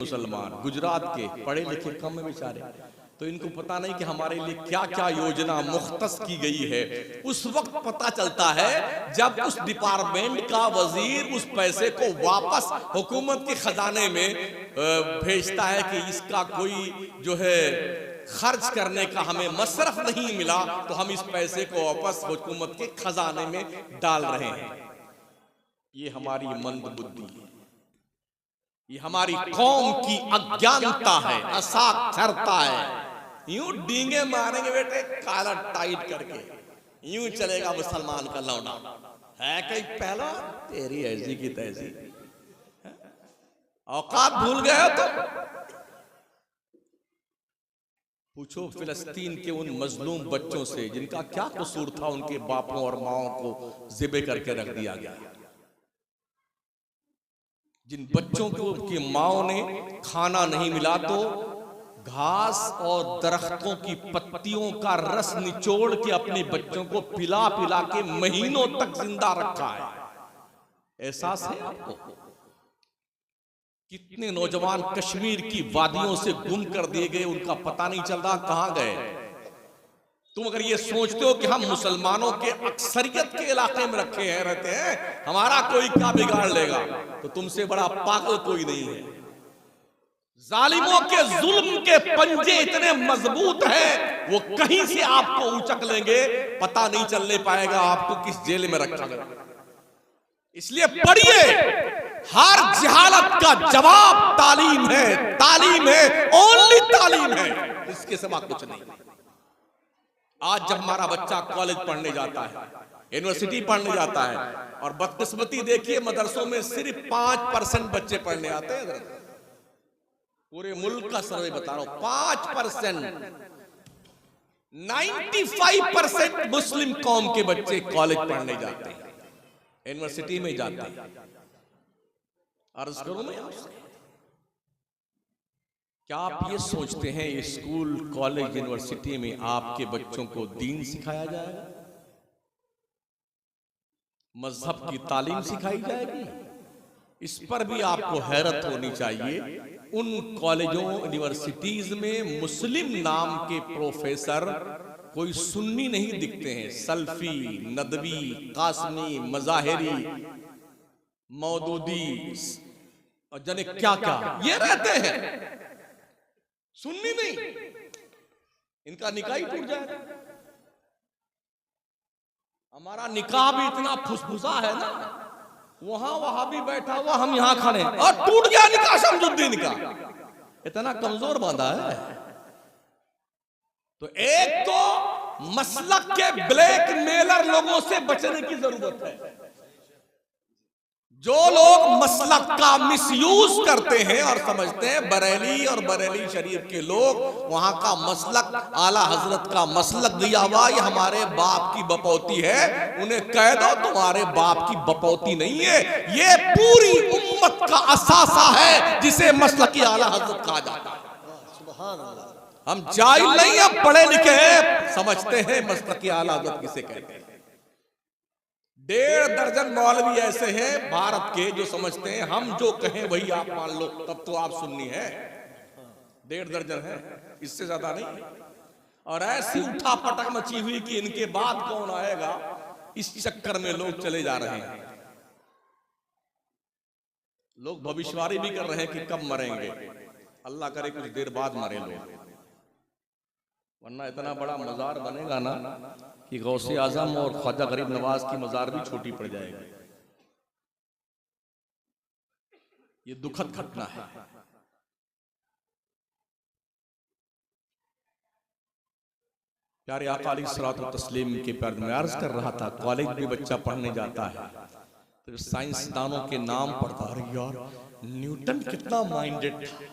मुसलमान गुजरात के पढ़े लिखे कम है बेचारे, तो इनको पता नहीं कि हमारे लिए क्या क्या योजना मुख्तस की गई है। उस वक्त पता चलता है जब उस डिपार्टमेंट का वजीर उस पैसे को वापस हुकूमत के खजाने में भेजता है कि इसका कोई जो है खर्च करने का हमें मसरफ नहीं मिला, तो हम इस पैसे को वापस हुकूमत के खजाने में डाल रहे हैं। ये हमारी मंद बुद्धि है, ये हमारी कौम की अज्ञानता है, असाक्षरता है। यूं डींगे मारेंगे बेटे काला टाइट करके, यूं चलेगा मुसलमान का लौंडा है कहीं पहला तेरी ऐसी की तैसी, औकात भूल गए हो तो पूछो फिलिस्तीन के उन मजलूम बच्चों से जिनका क्या कसूर था, उनके बापों और माओं को ज़िबे करके रख दिया गया। जिन बच्चों को की माओ ने खाना नहीं मिला तो घास और दरख्तों की पत्तियों का रस निचोड़ के अपने बच्चों को पिला पिला के महीनों तक जिंदा रखा है। एहसास है आपको? कितने नौजवान कश्मीर की वादियों से गुम कर दिए गए, उनका पता नहीं चल रहा कहां गए। तुम अगर ये सोचते हो कि हम मुसलमानों के अक्सरियत के इलाके में रखे हैं रहते हैं, हमारा कोई क्या बिगाड़ लेगा, तो तुमसे बड़ा पागल कोई नहीं है। जालिमों के जुल्म के पंजे इतने मजबूत हैं, वो कहीं से आपको उचक लेंगे, पता नहीं चलने पाएगा आपको किस जेल में रखा गया। इसलिए पढ़िए, हर जहालत का जवाब तालीम है, तालीम है, ओनली तालीम है, इसके सिवा कुछ नहीं। आज जब हमारा बच्चा कॉलेज पढ़ने जाता है, यूनिवर्सिटी पढ़ने जाता है, और बदकिस्मती देखिए मदरसों में सिर्फ 5% बच्चे पढ़ने आते हैं। पूरे मुल्क का सर्वे बता रहा हूं, 5%। 95% मुस्लिम कौम के बच्चे कॉलेज पढ़ने जाते हैं, यूनिवर्सिटी में जाते हैं। अर्ज करूं मैं आपसे, क्या आप ये सोचते हैं स्कूल कॉलेज यूनिवर्सिटी में आपके बच्चों को दीन सिखाया जाएगा, मजहब की तालीम सिखाई जाएगी? इस पर भी आपको हैरत होनी चाहिए। उन कॉलेजों यूनिवर्सिटीज में मुस्लिम नाम के प्रोफेसर कोई सुन्नी नहीं दिखते हैं। सल्फी, नदवी, कासमी, मजाहिरी, मौदूदी और जने क्या क्या ये रहते हैं, सुन्नी नहीं। इनका निकाह ही टूट जाएगा। हमारा निकाह भी इतना फुसफुसा है ना, वहां भी बैठा हुआ, हम यहां खड़े और टूट गया निकाह, शमसुद्दीन का इतना कमजोर बांधा है। तो एक तो मसलक के ब्लैक मेलर लोगों से बचने की जरूरत है। जो लोग मसलक का मिसयूज करते हैं और समझते हैं बरेली और बरेली शरीफ के लोग वहां का मसलक आला हजरत का मसलक दिया हुआ, ये हमारे बाप की बपौती है, उन्हें कह दो तुम्हारे बाप की बपौती नहीं है, ये पूरी उम्मत का असासा है जिसे मसलक की आला हजरत कहा जाता है। सुभान अल्लाह। हम जाहिल नहीं, हम पढ़े लिखे हैं, समझते हैं मसलक की आला हजरत किसे कहते हैं। 1.5 दर्जन मौलवी ऐसे हैं भारत के जो समझते हैं हम जो कहें वही आप मान लो, तब तो आप सुन्नी है। 1.5 दर्जन है, इससे ज्यादा नहीं। और ऐसी उठा पटक मची हुई कि इनके बाद कौन आएगा, इस चक्कर में लोग चले जा रहे हैं। लोग भविष्यवाणी भी कर रहे हैं कि कब मरेंगे, अल्लाह करे कुछ देर बाद मरे लोग, वरना इतना बड़ा मजार बनेगा ना कि गौसे आजम और ख्वाजा गरीब नवाज की मजार भी छोटी पड़ जाएगी। ये दुखद घटना है। प्यारे आका अलैहिस्सलातु वस्सलाम के प्यार में अर्ज कर रहा था, कॉलेज में बच्चा पढ़ने जाता है तो साइंसदानों के नाम पढ़ता है। यार न्यूटन कितना माइंडेड था,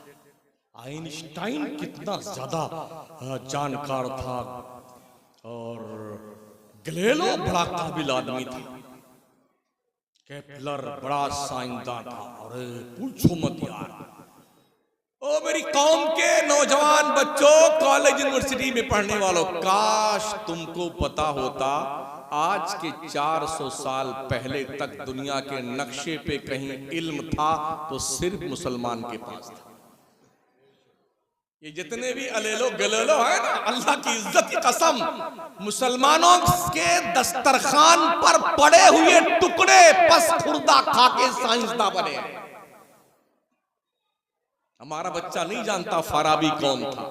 आइंस्टाइन कितना ज्यादा जानकार था, और गैलीलियो बड़ा काबिल आदमी था, केपलर बड़ा साइंसदान था। अरे पूछो मत यार। ओ मेरी कौम के नौजवान बच्चों, कॉलेज यूनिवर्सिटी में पढ़ने वालों, काश तुमको पता होता आज के 400 साल पहले तक दुनिया के नक्शे पे कहीं इल्म था तो सिर्फ मुसलमान के पास था। ये जितने भी अलेलो गलेलो है ना, अल्लाह की इज्जत की कसम, मुसलमानों के दस्तरखान पर पड़े हुए टुकड़े पस खुर्दा खा के साइंसदां बने हैं। हमारा बच्चा नहीं जानता फाराबी कौन था,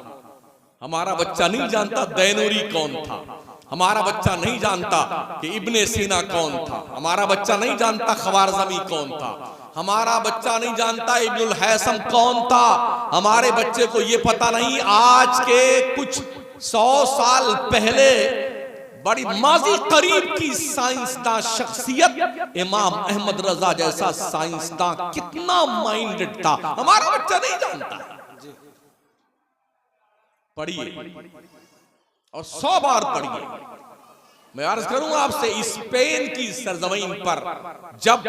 हमारा बच्चा नहीं जानता दैनूरी कौन था, हमारा बच्चा नहीं जानता कि इब्ने सीना कौन था, हमारा बच्चा नहीं जानता ख्वारज़मी कौन था, हमारा बच्चा नहीं जानता इब्नुल हैसम कौन था, हमारे बच्चे को ये पता नहीं आज के कुछ 100 साल पहले बड़ी माजी करीब की साइंसदां शख्सियत इमाम अहमद रजा जैसा साइंसदां कितना माइंडेड था, हमारा बच्चा नहीं जानता। पढ़िए और 100 बार पढ़िए। मैं अर्ज करूंगा आपसे, स्पेन की सरजमीन पर जब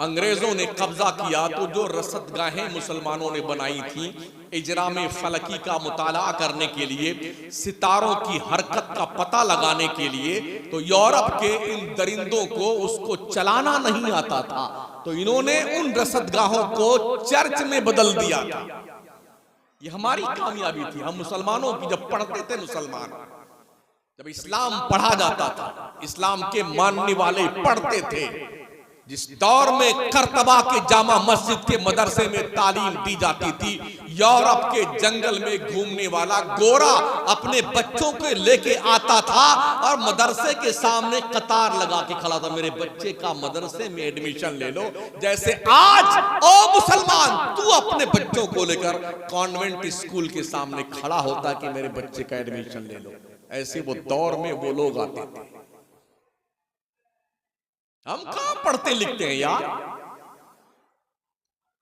अंग्रेजों ने कब्जा किया तो जो रसदगाहें मुसलमानों ने बनाई थी इजराम फलकी का मुताला करने के लिए, सितारों की हरकत का पता लगाने के लिए, तो यूरोप के इन दरिंदों को उसको चलाना नहीं आता था, तो इन्होंने उन रसदगाहों को चर्च में बदल दिया था। ये हमारी कामयाबी थी। हम मुसलमानों की जब पढ़ते थे, मुसलमान जब इस्लाम पढ़ा जाता था, इस्लाम के मानने वाले पढ़ते थे, जिस दौर में करतबा के जामा मस्जिद के मदरसे में तालीम दी जाती थी, यूरोप के जंगल में घूमने वाला गोरा अपने बच्चों को लेके आता था और मदरसे के सामने कतार लगा के खड़ा था, मेरे बच्चे का मदरसे में एडमिशन ले लो। जैसे आज ओ मुसलमान तू अपने बच्चों को लेकर कॉन्वेंट स्कूल के सामने खड़ा होता कि मेरे बच्चे का एडमिशन ले लो, ऐसे वो दौर में वो लोग आते थे। हम कहां पढ़ते लिखते हैं यार,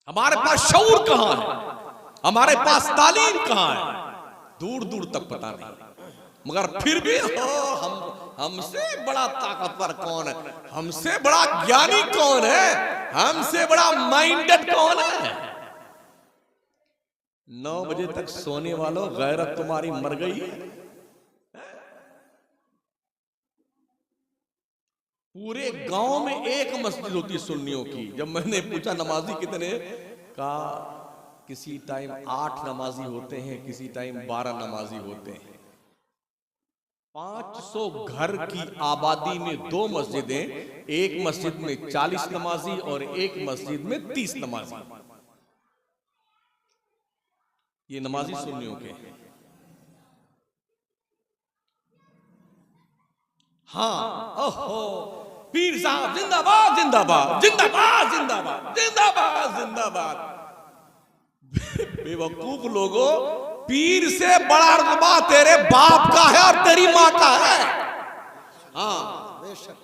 हमारे पास शऊर कहां है, हमारे पास तालीम कहां है, दूर दूर तक पता नहीं। मगर फिर भी हमसे बड़ा ताकतवर कौन है, हमसे बड़ा ज्ञानी कौन है, हमसे बड़ा माइंडेड कौन है। 9 बजे तक सोने वालों, गैरत तुम्हारी मर गई है। पूरे गांव में एक मस्जिद होती है सुन्नियों की। जब मैंने पूछा नमाजी कितने, कहा किसी टाइम 8 नमाजी होते हैं, किसी टाइम 12 नमाजी होते हैं। 500 घर की आबादी में 2 मस्जिदें, एक मस्जिद में 40 नमाजी और एक मस्जिद में 30 नमाजी। ये नमाजी सुन्नियों के हैं। हाँ, ओहो, पीर साहब जिंदाबाद जिंदाबाद जिंदाबाद जिंदाबाद जिंदाबाद जिंदाबाद। बेवकूफ लोगों, पीर से बड़ा रुतबा तेरे बाप का है और तेरी मां का है। हाँ बेशक,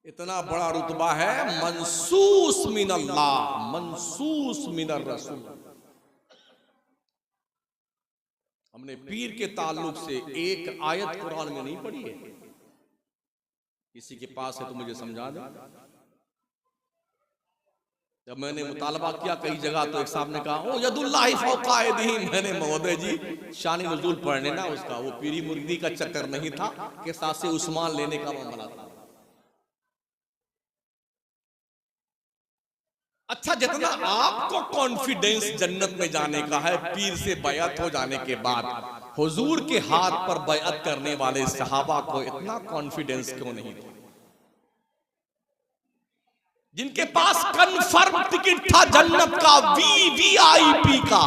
इतना बड़ा रुतबा है, मनसूस मिनल्लाह, मनसूस मिनर रसूल। हमने पीर के ताल्लुक से एक आयत कुरान में नहीं पढ़ी है। किसी के पास है तो मुझे समझा दे। जब मैंने मुतालबा किया कई जगह तो एक साहब ने कहा ओ यदुल्लाहि फौका अयदीहिम। मैंने महोदय जी शान नुज़ूल पढ़ने ना, उसका वो पीरी मुरीदी का चक्कर नहीं था कि सासे उस्मान लेने का मामला था। अच्छा, जितना आपको कॉन्फिडेंस जन्नत में जाने का है पीर से बैअत हो जाने के बाद, हुजूर के हाथ पर बैअत करने वाले सहाबा को इतना कॉन्फिडेंस क्यों नहीं था? जिनके पास कन्फर्म टिकट था जन्नत का, वीवीआईपी का,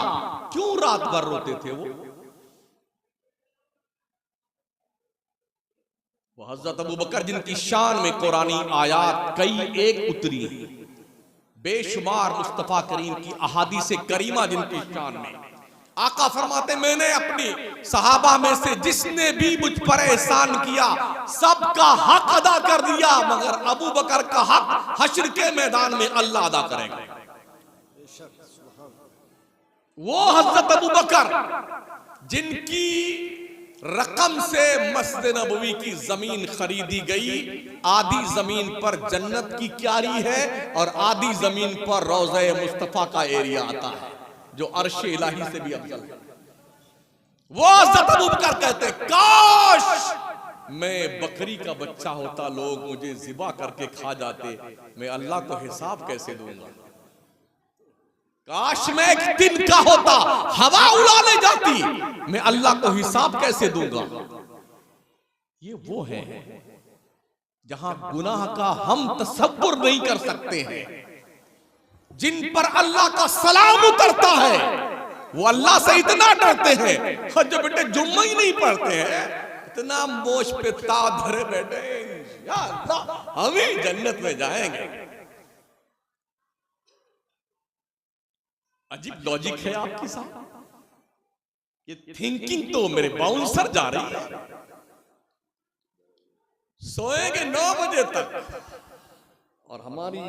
क्यों रात भर रोते थे वो? हजरत अबू बकर जिनकी शान में कुरानी आयात कई एक उतरी, बेशुमार मुस्तफा करीम की अहादीसे करीमा जिनकी शान में, आका फरमाते मैंने अपनी सहाबा में से जिसने भी मुझ पर एहसान किया सबका हक अदा कर दिया, मगर अबू बकर का हक हश्र के मैदान में अल्लाह अदा करेगा। वो हजरत अबू बकर जिनकी रकम से मस्जिद नबवी की जमीन खरीदी गई, आधी जमीन पर जन्नत की क्यारी है और आधी जमीन पर रोज़े मुस्तफा का एरिया आता है जो अर्श इलाही से भी अफजल है। वो हज़रत अबू बकर कहते काश मैं बकरी का बच्चा होता, लोग मुझे ज़िबा करके खा जाते, मैं अल्लाह को हिसाब कैसे दूंगा। काश मैं एक दिन का होता, हवा उड़ाने जाती, मैं अल्लाह को हिसाब कैसे दूंगा। ये वो है जहां गुनाह का हम तसव्वुर नहीं कर सकते हैं, जिन पर अल्लाह का सलाम उतरता है, वो अल्लाह से इतना डरते हैं, और जो बेटे जुम्मा ही नहीं पढ़ते हैं, इतना मोश पे ताव धरे बैठे, या अल्लाह हम ही जन्नत में जाएंगे। अजीब लॉजिक है आपके साथ। ये थिंकिंग तो मेरे बाउंसर जा रही है। सोएंगे 9 बजे तक, और हमारी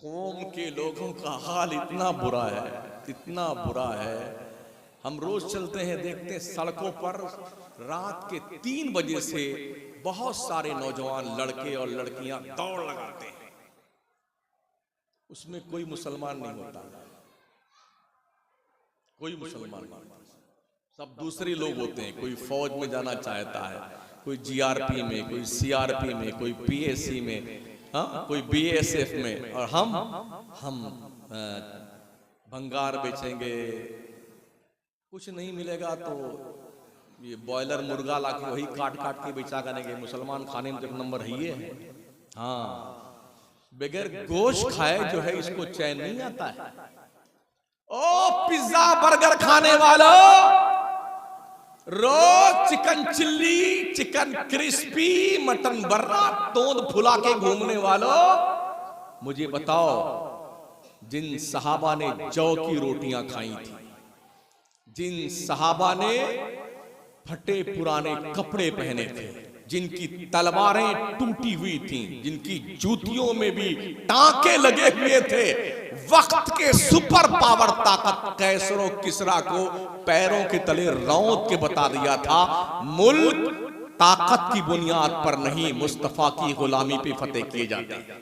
कौम के लोगों का हाल इतना बुरा है, इतना बुरा है। हम रोज चलते हैं, देखते हैं सड़कों पर रात के 3 बजे से बहुत सारे नौजवान लड़के और लड़कियां दौड़ लगाते हैं। उसमें कोई मुसलमान नहीं होता, कोई मुसलमान नहीं, सब दूसरे लोग होते हैं। कोई फौज में जाना चाहता है, कोई जीआरपी में, कोई सीआरपी में, कोई पीएसी में, हाँ, कोई बीएसएफ में, और हम भंगार बेचेंगे, कुछ नहीं मिलेगा तो ये बॉयलर मुर्गा लाके वही काट काट के बेचा करेंगे। मुसलमान खाने में तो एक नंबर ही है। हाँ, बगैर गोश्त खाए जो है इसको चैन नहीं आता है। ओ पिज्जा बर्गर खाने वालों, रोज chicken chilli, chicken crispy, mutton बर्रा तोंद फुला के घूमने वालों, मुझे बताओ, जिन सहाबा ने जौ की रोटियां खाई थी, जिन सहाबा ने फटे पुराने कपड़े पहने थे, जिनकी तलवारें टूटी हुई थीं, जिनकी जूतियों में भी टांके लगे हुए थे, वक्त के सुपर पावर ताकत कैसरो किसरा को पैरों के तले रौंद के बता दिया था, मुल्क ताकत की बुनियाद पर नहीं, मुस्तफा की गुलामी पे फतेह किए जाते हैं।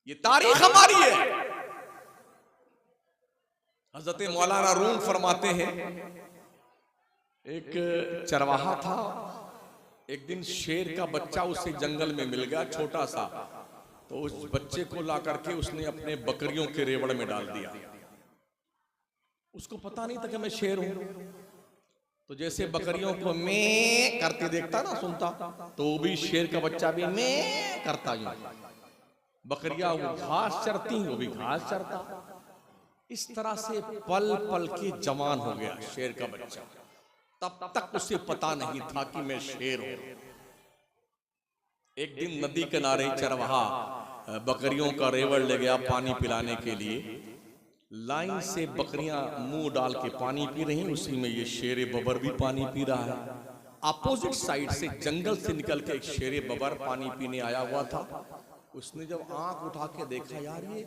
ये तारीख हमारी है। हजरत मौलाना रूम फरमाते हैं, एक चरवाहा था, एक दिन शेर का बच्चा उसे जंगल में मिल गया, छोटा सा, तो उस बच्चे को ला करके उसने अपने बकरियों के रेवड़ में डाल दिया। उसको पता नहीं था कि मैं शेर हूं, तो जैसे बकरियों को मैं करते देखता ना, सुनता, तो वो भी शेर का बच्चा भी मैं करता, यूं बकरियां वो घास चरती, वो भी घास चरता। इस तरह से पल पल के जवान हो गया शेर का बच्चा। तब तक उसे पता नहीं था कि मैं शेर हूं। एक दिन नदी किनारे चरवाहा बकरियों का रेवड़ ले गया पानी पिलाने के लिए। लाइन से बकरियां मुंह डाल के पानी पी रही, उसी में ये शेर बबर भी पानी पी रहा है। अपोजिट साइड से जंगल से निकल के एक शेर बबर पानी पीने आया हुआ था। उसने जब आंख उठा के देखा, यार ये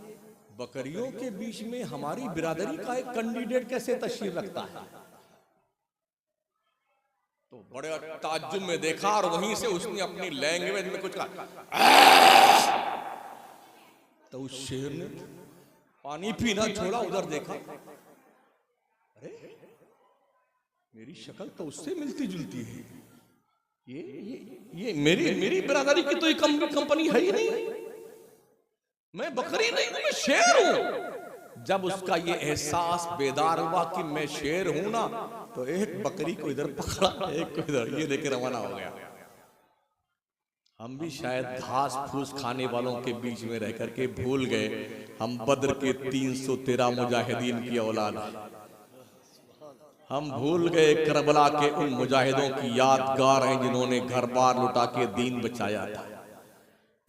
बकरियों के बीच में हमारी बिरादरी का एक कैंडिडेट कैसे तशरीफ रखता है, तो बड़े ताज्जुब में देखा, और वहीं से उसने अपनी लैंग्वेज में कुछ कहा, तो उस शेर ने पानी पीना छोड़ा, उधर देखा, अरे मेरी शक्ल तो उससे मिलती जुलती है, ये मेरी बिरादरी की तो ये कंपनी है ही नहीं, मैं बकरी नहीं हूं, मैं शेर हूं। जब उसका ये एहसास बेदार हुआ कि मैं शेर हूं ना, तो एक बकरी को इधर पकड़ा, एक को इधर, ये लेके रवाना हो गया। हम भी शायद घास फूस खाने वालों के बीच में रह करके भूल गए हम बद्र के 313 मुजाहिदीन की औलाद हैं। हम भूल गए करबला के उन मुजाहिदों की यादगार हैं जिन्होंने घर बार लुटा के दीन बचाया था।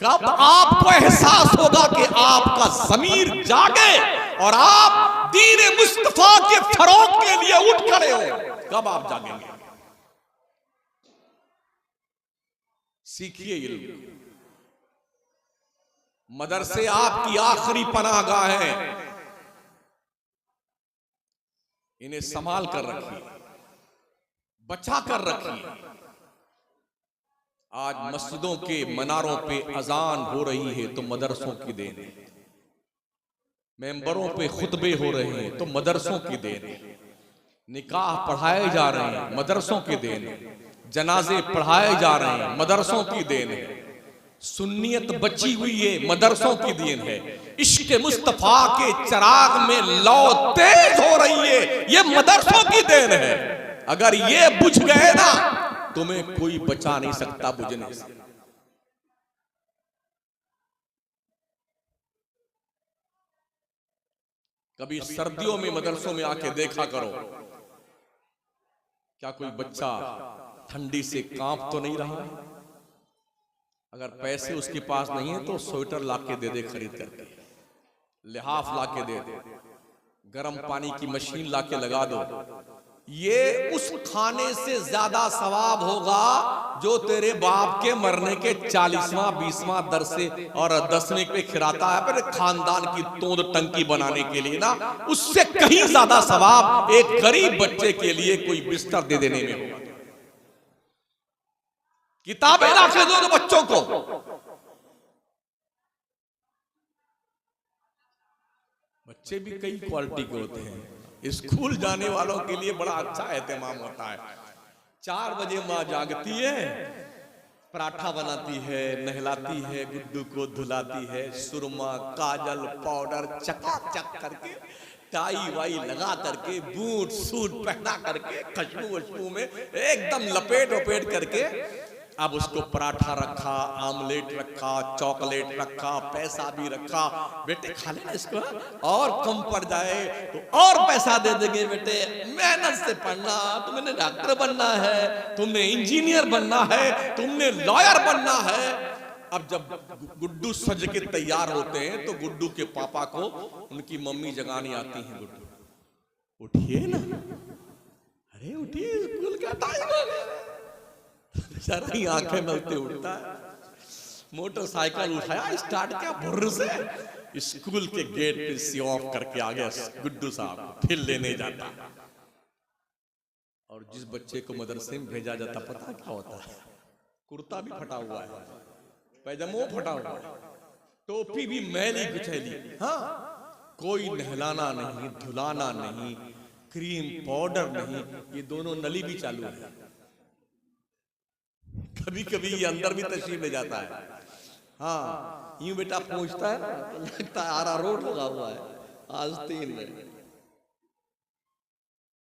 कब आपको एहसास होगा कि आपका ज़मीर जागे और आप दीन मुस्तफा के फरोग के लिए उठ खड़े हो, कब आप जागेंगे? सीखिए इल्म। मदरसे आपकी आखिरी पनाहगाह है, इन्हें संभाल कर रखिए, बचा कर रखिए। आज मस्जिदों के मनारों पे अजान हो रही है तो मदरसों की देन है, मेंबरों पे खुतबे हो रहे हैं तो मदरसों की देन है, निकाह पढ़ाए जा रहे हैं मदरसों की देन है, जनाजे पढ़ाए जा रहे हैं मदरसों की देन है, सुन्नियत बची हुई है मदरसों की देन है। इश्क मुस्तफा के चिराग में लौ तेज हो रही है, ये मदरसों की देन है। अगर ये बुझ गए ना, तुम्हें कोई बचा नहीं सकता बुझने से। कभी सर्दियों में मदरसों में आके देखा करो, क्या कोई बच्चा ठंडी से कांप तो नहीं रहा है? अगर पैसे उसके पास नहीं है तो स्वेटर लाके दे दे खरीद करके, लिहाफ लाके दे दे, गर्म पानी की मशीन लाके लगा दो। ये उस खाने से ज्यादा सवाब होगा जो तेरे बाप के मरने के 40वां 20वां दरसे और 10वें पे खिलाता है अपने खानदान की तोंद टंकी बनाने के लिए ना, उससे कहीं ज्यादा सवाब एक गरीब बच्चे के लिए कोई बिस्तर दे देने में होगा। किताबें लाके दो बच्चों को। बच्चे भी कई क्वालिटी के होते हैं। स्कूल जाने वालों के लिए बड़ा अच्छा एहतमाम होता है। 4 बजे माँ जागती है, पराठा बनाती है, नहलाती है, गुड्डू को धुलाती है, सुरमा काजल पाउडर चकाचक करके, टाई वाई लगा करके, बूट सूट पहना करके, खुशबू वशबू में एकदम लपेट वपेट करके, अब उसको पराठा रखा, आमलेट रखा, चॉकलेट रखा, पैसा भी रखा, बेटे खा लेना इसको, और कम पड़ जाए तो और पैसा दे देंगे बेटे, मेहनत से पढ़ना, तुमने डॉक्टर बनना है, तुमने इंजीनियर बनना है, तुमने लॉयर बनना है। अब जब गुड्डू सज के तैयार होते हैं तो गुड्डू के पापा को उनकी मम्मी जगाने आती हैं, गुड्डू उठिए ना, अरे उठिए स्कूल का टाइम हो गया। बेचारा ही आंखें मलते उठता है, मोटरसाइकिल उठाया, स्टार्ट किया, भुर्र से स्कूल के गेट पे सी ऑफ करके आ गया गुड्डू साहब, फिर लेने जाता। और जिस बच्चे को मदरसे में भेजा जाता पता क्या होता है? कुर्ता भी फटा हुआ है, पैजामा फटा हुआ है, टोपी भी मैली कुचैली, हाँ, कोई नहलाना नहीं, धुलाना नहीं, क्रीम पाउडर नहीं, ये दोनों नली भी चालू है। कभी कभी ये अंदर भी तशरीफ ले जाता है, हाँ, यूं बेटा पहुंचता है ना, लगता है आरा रोड लगा हुआ है। आज 3 में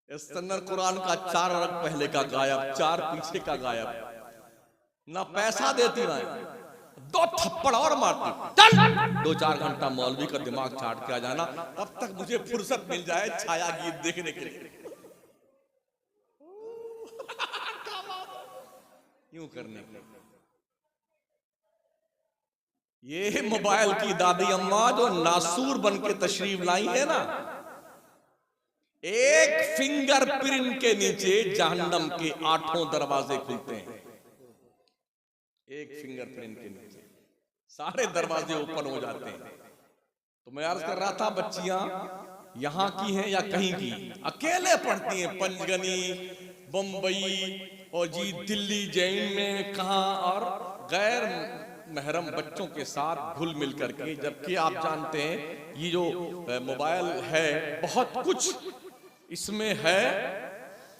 इस्तनर कुरान का 4 अरब पहले का गायब, 4 पीछे का गायब, ना पैसा देती ना 2 थप्पड़ और मारती, चल 2-4 घंटा मौलवी का दिमाग चाट के आ जाना, अब तक मुझे फुर्सत मिल जाए छाया गीत देखने के लिए। यूं करने के ये मोबाइल की दादी अम्मा जो नासूर बन के तशरीफ लाई है ना, एक फिंगरप्रिंट के नीचे जहन्नम के 8 दरवाजे खुलते हैं। एक फिंगरप्रिंट के नीचे सारे दरवाजे ओपन हो जाते हैं। तो मैं अर्ज कर रहा था, बच्चियां यहां की हैं या कहीं की, अकेले पढ़ती हैं, पंचगनी, बंबई और जी दिल्ली जैन में कहां, और गैर महरम बच्चों के साथ घुल मिल करके। जबकि आप जानते हैं ये जो मोबाइल है बहुत कुछ इसमें है,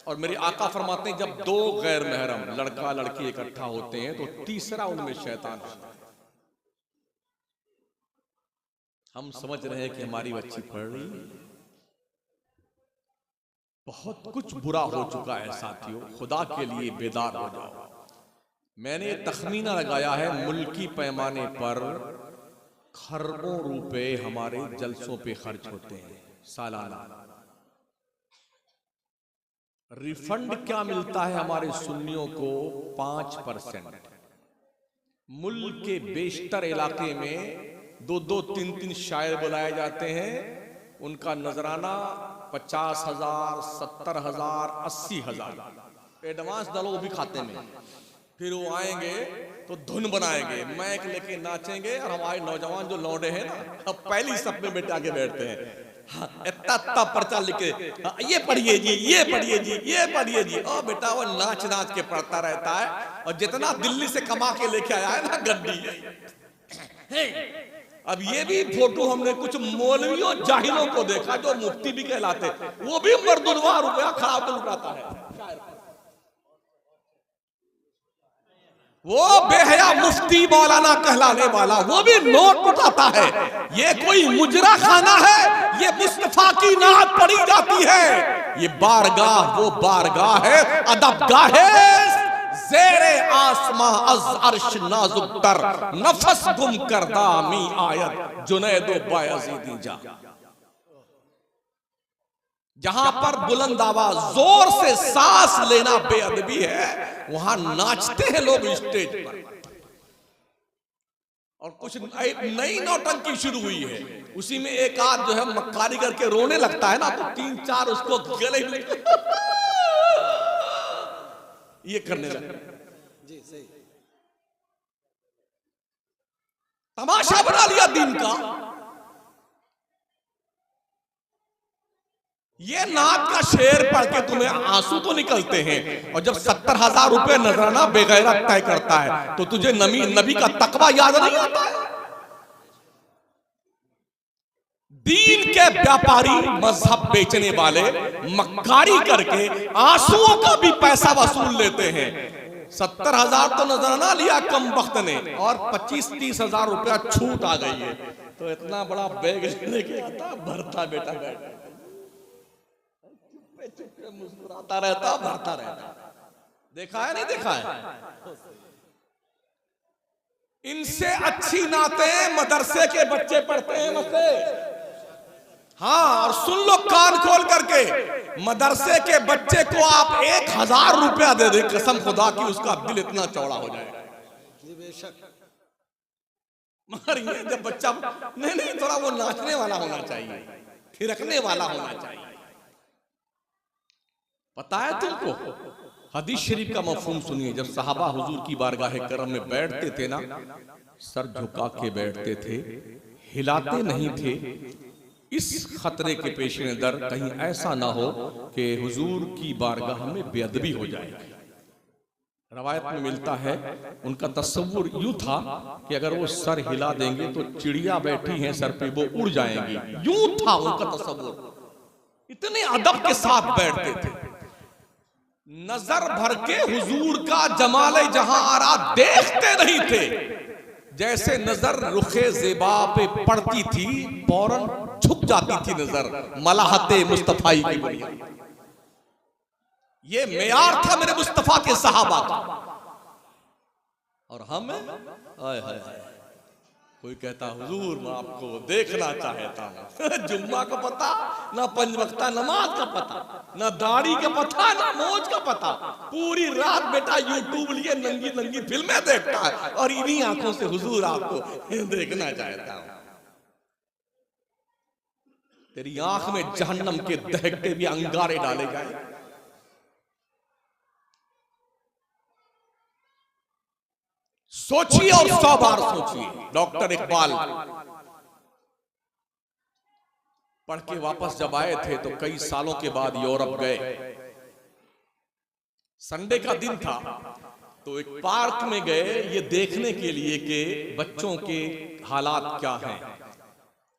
और मेरे आका फरमाते हैं जब 2 गैर महरम लड़का लड़की इकट्ठा होते हैं तो तीसरा उनमें शैतान होता है। हम समझ रहे हैं कि हमारी बच्ची पढ़ रही है, बहुत कुछ बुरा हो चुका है साथियों, खुदा के लिए बेदार हो जाओ। मैंने तखमीना लगाया है मुल्की पैमाने पर खरबों रुपए हमारे जलसों पे खर्च होते हैं सालाना। रिफंड क्या मिलता है हमारे सुन्नियों को? 5%। मुल्क के बेशतर इलाके में 2-2, 3-3 शायर बुलाए जाते हैं, उनका नजराना 50,000, 70,000, 80,000 एडवांस डालो, वो भी खाते में। फिर वो आएंगे तो धुन बनाएंगे, मैक लेके नाचेंगे, और हमारे नौजवान जो लौंडे हैं ना, अब पहली सब में बेटा के बैठते हैं, हाँ, इतना पर्चा लिखे, हाँ, ये पढ़िए जी, ये पढ़िए जी, ये पढ़िए जी, और बेटा वो नाच नाच के पढ़ता रहता है, और जितना दिल्ली से कमा के लेके आया है ना गड्डी। अब ये भी फोटो हमने कुछ मौलवियों जाहिलों को देखा जो मुफ्ती भी कहलाते, वो भी मर्दुनवा रुपया खराब कर लुटाता है। वो बेहया मुफ्ती मौलाना कहलाने वाला वो भी नोट उठाता है। ये कोई मुजरा खाना है, ये मुस्तफा की नात पढ़ी जाती है। ये बारगाह वो बारगाह है, अदबगाह है ज़ेरे आसमां अज़ अर्श नाजुक तर, नफस गुम करदा मी आयत जुनैदो बायज़ीदी जा। जहां पर बुलंद आवाज जोर से सांस लेना बेअदबी है, वहां नाचते हैं लोग स्टेज पर। और कुछ नई नौटंकी शुरू हुई है, उसी में एक आध जो है मक्कारी करके रोने लगता है ना, तो 3-4 उसको गले में ये करने लगे। जी सही, तमाशा बना लिया दीन का। ये नात का शेर पढ़ के तुम्हें आंसू तो निकलते हैं, और जब 70,000 रुपए नजराना बेगैरत तय करता है तो तुझे नबी का तकवा याद नहीं आता है। दीन के व्यापारी मजहब बेचने वाले मक्कारी करके आंसुओं का भी पैसा वसूल लेते हैं। 70,000 तो नजराना लिया कम वक्त ने, और 25-30 हजार रुपया छूट आ गई है, तो इतना बड़ा बैग लेने के भरता बेटा बैठा मुस्कुराता रहता, भरता रहता। देखा है नहीं देखा है? इनसे अच्छी नातें मदरसे के बच्चे पढ़ते हैं मसे। हाँ, और सुन लो कान खोल करके, मदरसे के बच्चे को आप 1,000 रुपया दे दे, कसम खुदा की उसका दिल इतना चौड़ा हो जाएगा। बेशक, मगर ये जब बच्चा नहीं थोड़ा वो नाचने वाला होना चाहिए, थिरकने वाला होना चाहिए। पता है तुमको, हदीस शरीफ का मफहूम सुनिए। जब सहाबा हुजूर की बारगाह करम में बैठते थे ना, सर झुका के बैठते थे, हिलाते नहीं थे, इस खतरे के पेश नजर कहीं ऐसा ना हो कि हुजूर की बारगाह में बेअदबी हो जाएगी। रवायत में मिलता है उनका तस्वुर यूं था कि अगर वो सर हिला देंगे तो चिड़िया बैठी हैं सर पे, वो उड़ जाएंगी। यूं था उनका तस्वुर, इतने अदब के साथ बैठते थे। नजर भर के हुजूर का जमाले जहां आरा देखते नहीं थे। जैसे नजर रुखे ज़ेबा पे पड़ती थी, फौरन झुक जाती थी नजर मलाहते मुस्तफाई की बुनियाद। ये मेयार था मेरे मुस्तफा के सहाबा का। और हम हाय हाय हाय, कोई कहता हुजूर मैं आपको देखना चाहता हूं। जुम्मा का पता ना, पंजवक्ता नमाज का पता ना, दाढ़ी का पता ना, मोज का पता। पूरी रात बेटा यूट्यूब लिए नंगी नंगी फिल्में देखता है, और इन्हीं आंखों से हुजूर आपको देखना चाहता हूं। तेरी आंख में जहन्नम के दहकते भी अंगारे डाले गए। सोचिए और 100 बार सोचिए। डॉक्टर इकबाल पढ़ के वापस जब आए थे तो कई सालों के बाद यूरोप गए। संडे का दिन था तो एक पार्क में गए ये देखने के लिए कि बच्चों के हालात क्या हैं।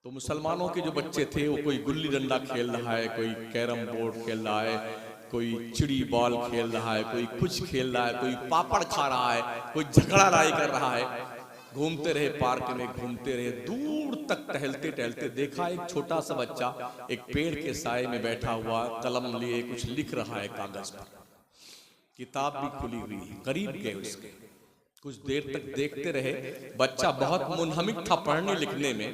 तो मुसलमानों के जो बच्चे थे वो कोई गुल्ली डंडा खेल रहा है, कोई कैरम बोर्ड खेल रहा है, कोई चिड़ी बॉल खेल रहा है, कोई कुछ खेल रहा है, कोई पापड़ खा रहा है, कोई झगड़ा लड़ाई कर रहा है। घूमते रहे पार्क में, घूमते रहे, दूर तक टहलते टहलते देखा एक छोटा सा बच्चा एक पेड़ के साए में बैठा हुआ कलम लिए कुछ लिख रहा है कागज पर। किताब भी खुली हुई है। करीब गए उसके, कुछ देर तक देखते रहे। बच्चा बहुत मुनहमिक था पढ़ने लिखने में।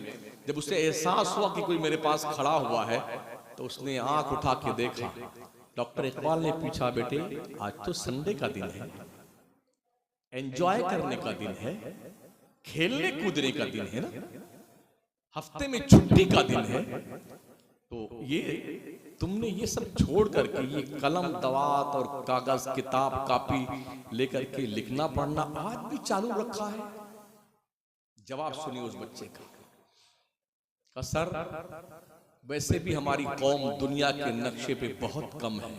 जब उसे एहसास हुआ कि कोई मेरे पास खड़ा हुआ है तो उसने आंख उठा के देखा। डॉक्टर इकबाल ने पूछा, बेटे आज तो संडे का दिन है, एंजॉय करने का दिन है, खेलने कूदने का दिन है ना, हफ्ते में छुट्टी का दिन है, तो ये तुमने ये सब छोड़ करके ये कलम दवात और कागज किताब कॉपी लेकर के लिखना पढ़ना आज भी चालू रखा है। जवाब सुनिए उस बच्चे का, सर वैसे भी हमारी कौम दुनिया के नक्शे पे बहुत कम है,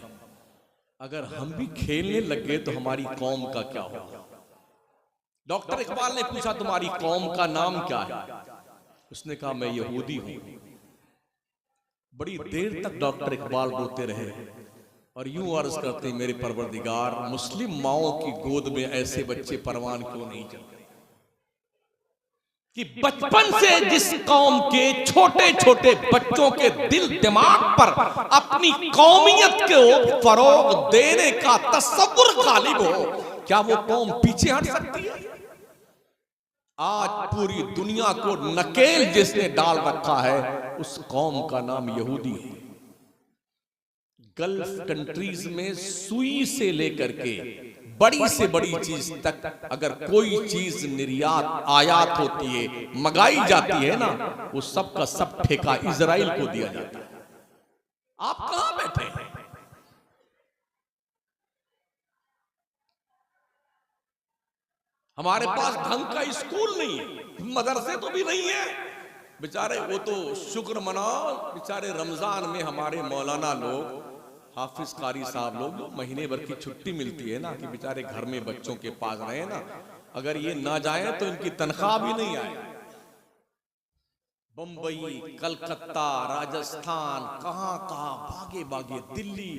अगर हम भी खेलने लग गए तो हमारी कौम का क्या होगा। डॉक्टर इकबाल ने पूछा, तुम्हारी कौम का नाम क्या है? उसने कहा, मैं यहूदी हूं। बड़ी देर तक डॉक्टर इकबाल रोते रहे। और यूं अर्ज करते मेरे परवरदिगार, मुस्लिम माओं की गोद में ऐसे बच्चे परवान क्यों नहीं चलते कि बचपन से जिस कौम के छोटे छोटे बच्चों के दिल दिमाग पर अपनी कौमियत को फरोग देने का तस्वुर गालिब हो, क्या वो कौम पीछे हट सकती है? आज पूरी दुनिया को नकेल जिसने डाल रखा है उस कौम का नाम यहूदी है। गल्फ कंट्रीज में सुई से लेकर के बड़ी से बड़ी चीज तक अगर कोई चीज निर्यात आयात होती है, मंगाई जाती है ना, वो सब का सब ठेका इजराइल को दिया जाता है। आप कहां बैठे हैं? हमारे पास ढंग का स्कूल नहीं है, मदरसे तो भी नहीं है बेचारे। वो तो शुक्र मनाओ बेचारे, रमजान में हमारे मौलाना लोग, हाफिज कारी साहब लोग, जो महीने भर की छुट्टी मिलती है ना, कि बेचारे घर में बच्चों के पास रहे ना, अगर ये ना जाए तो इनकी तनख्वाह भी नहीं आए। बंबई, कलकत्ता, राजस्थान, कहां कहां भागे भागे, दिल्ली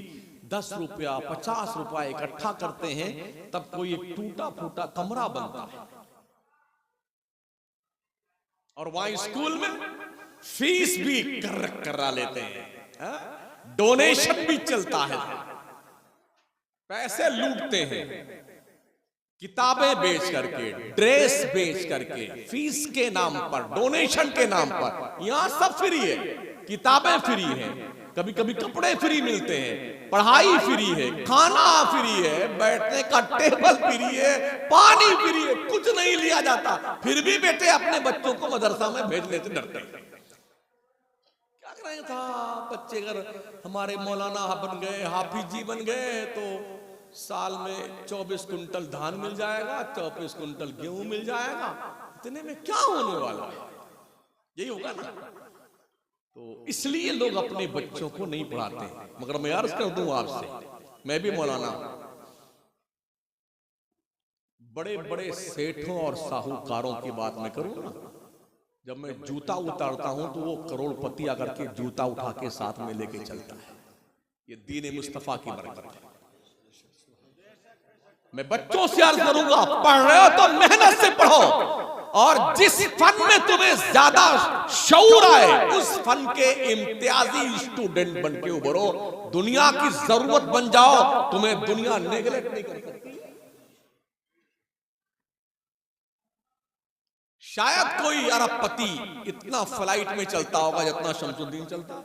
10 रुपया 50 रुपया इकट्ठा करते हैं, तब कोई एक टूटा फूटा कमरा बनता है। और वहां स्कूल में फीस भी करा लेते हैं, डोनेशन भी चलता है, पैसे लूटते हैं, किताबें बेच करके, ड्रेस बेच करके, फीस के नाम पर, डोनेशन के नाम पर। यहां सब फ्री है, किताबें फ्री हैं, कभी कभी कपड़े फ्री मिलते हैं, पढ़ाई फ्री है, खाना फ्री है, बैठने का टेबल फ्री है, पानी फ्री है, कुछ नहीं लिया जाता। फिर भी बेटे अपने बच्चों को मदरसा में भेजने से डरते हैं। था बच्चे अगर हमारे मौलाना बन गए, हाफिज जी बन गए, तो साल में 24 कुंटल धान मिल जाएगा, 24 कुंटल गेहूं मिल जाएगा। इतने में क्या होने वाला है? यही होगा ना। तो इसलिए लोग अपने बच्चों को नहीं पढ़ाते। मगर मैं अर्ज कर दूं आपसे, मैं भी मौलाना, बड़े बड़े सेठों और साहूकारों की बात मैं करूं ना, जब मैं जूता उतारता हूं तो वो करोड़पति आकर के जूता उठा के साथ में लेके चलता है। ये दीन मुस्तफा की बरकत है। मैं बच्चों से अर्ज करूंगा, पढ़ रहे हो तो मेहनत से पढ़ो, और जिस फन में तुम्हें ज्यादा शऊर आए उस फन के इम्तियाजी स्टूडेंट बन के उभरो। दुनिया की जरूरत बन जाओ, तुम्हें दुनिया नेगलेक्ट नहीं कर सकती। शायद कोई अरबपति इतना फ्लाइट में चलता होगा जितना शमसुद्दीन चलता है।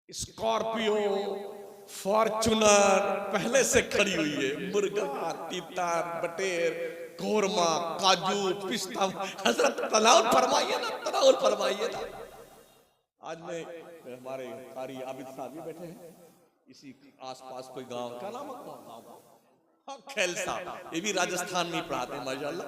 स्कॉर्पियो, फॉर्चूनर पहले से खड़ी हुई है, मुर्गा, तीतर, बटेर, कोरमा, काजू, पिस्ता। हजरत तनाउल फरमाइए ना, तनाउल फरमाइए ना। आज में हमारे कारी आबिद साहब भी बैठे हैं, इसी आसपास कोई गांव, क्या नाम है गांव? खेलसा, ये भी राजस्थान में पढ़ाते हैं माशाल्लाह।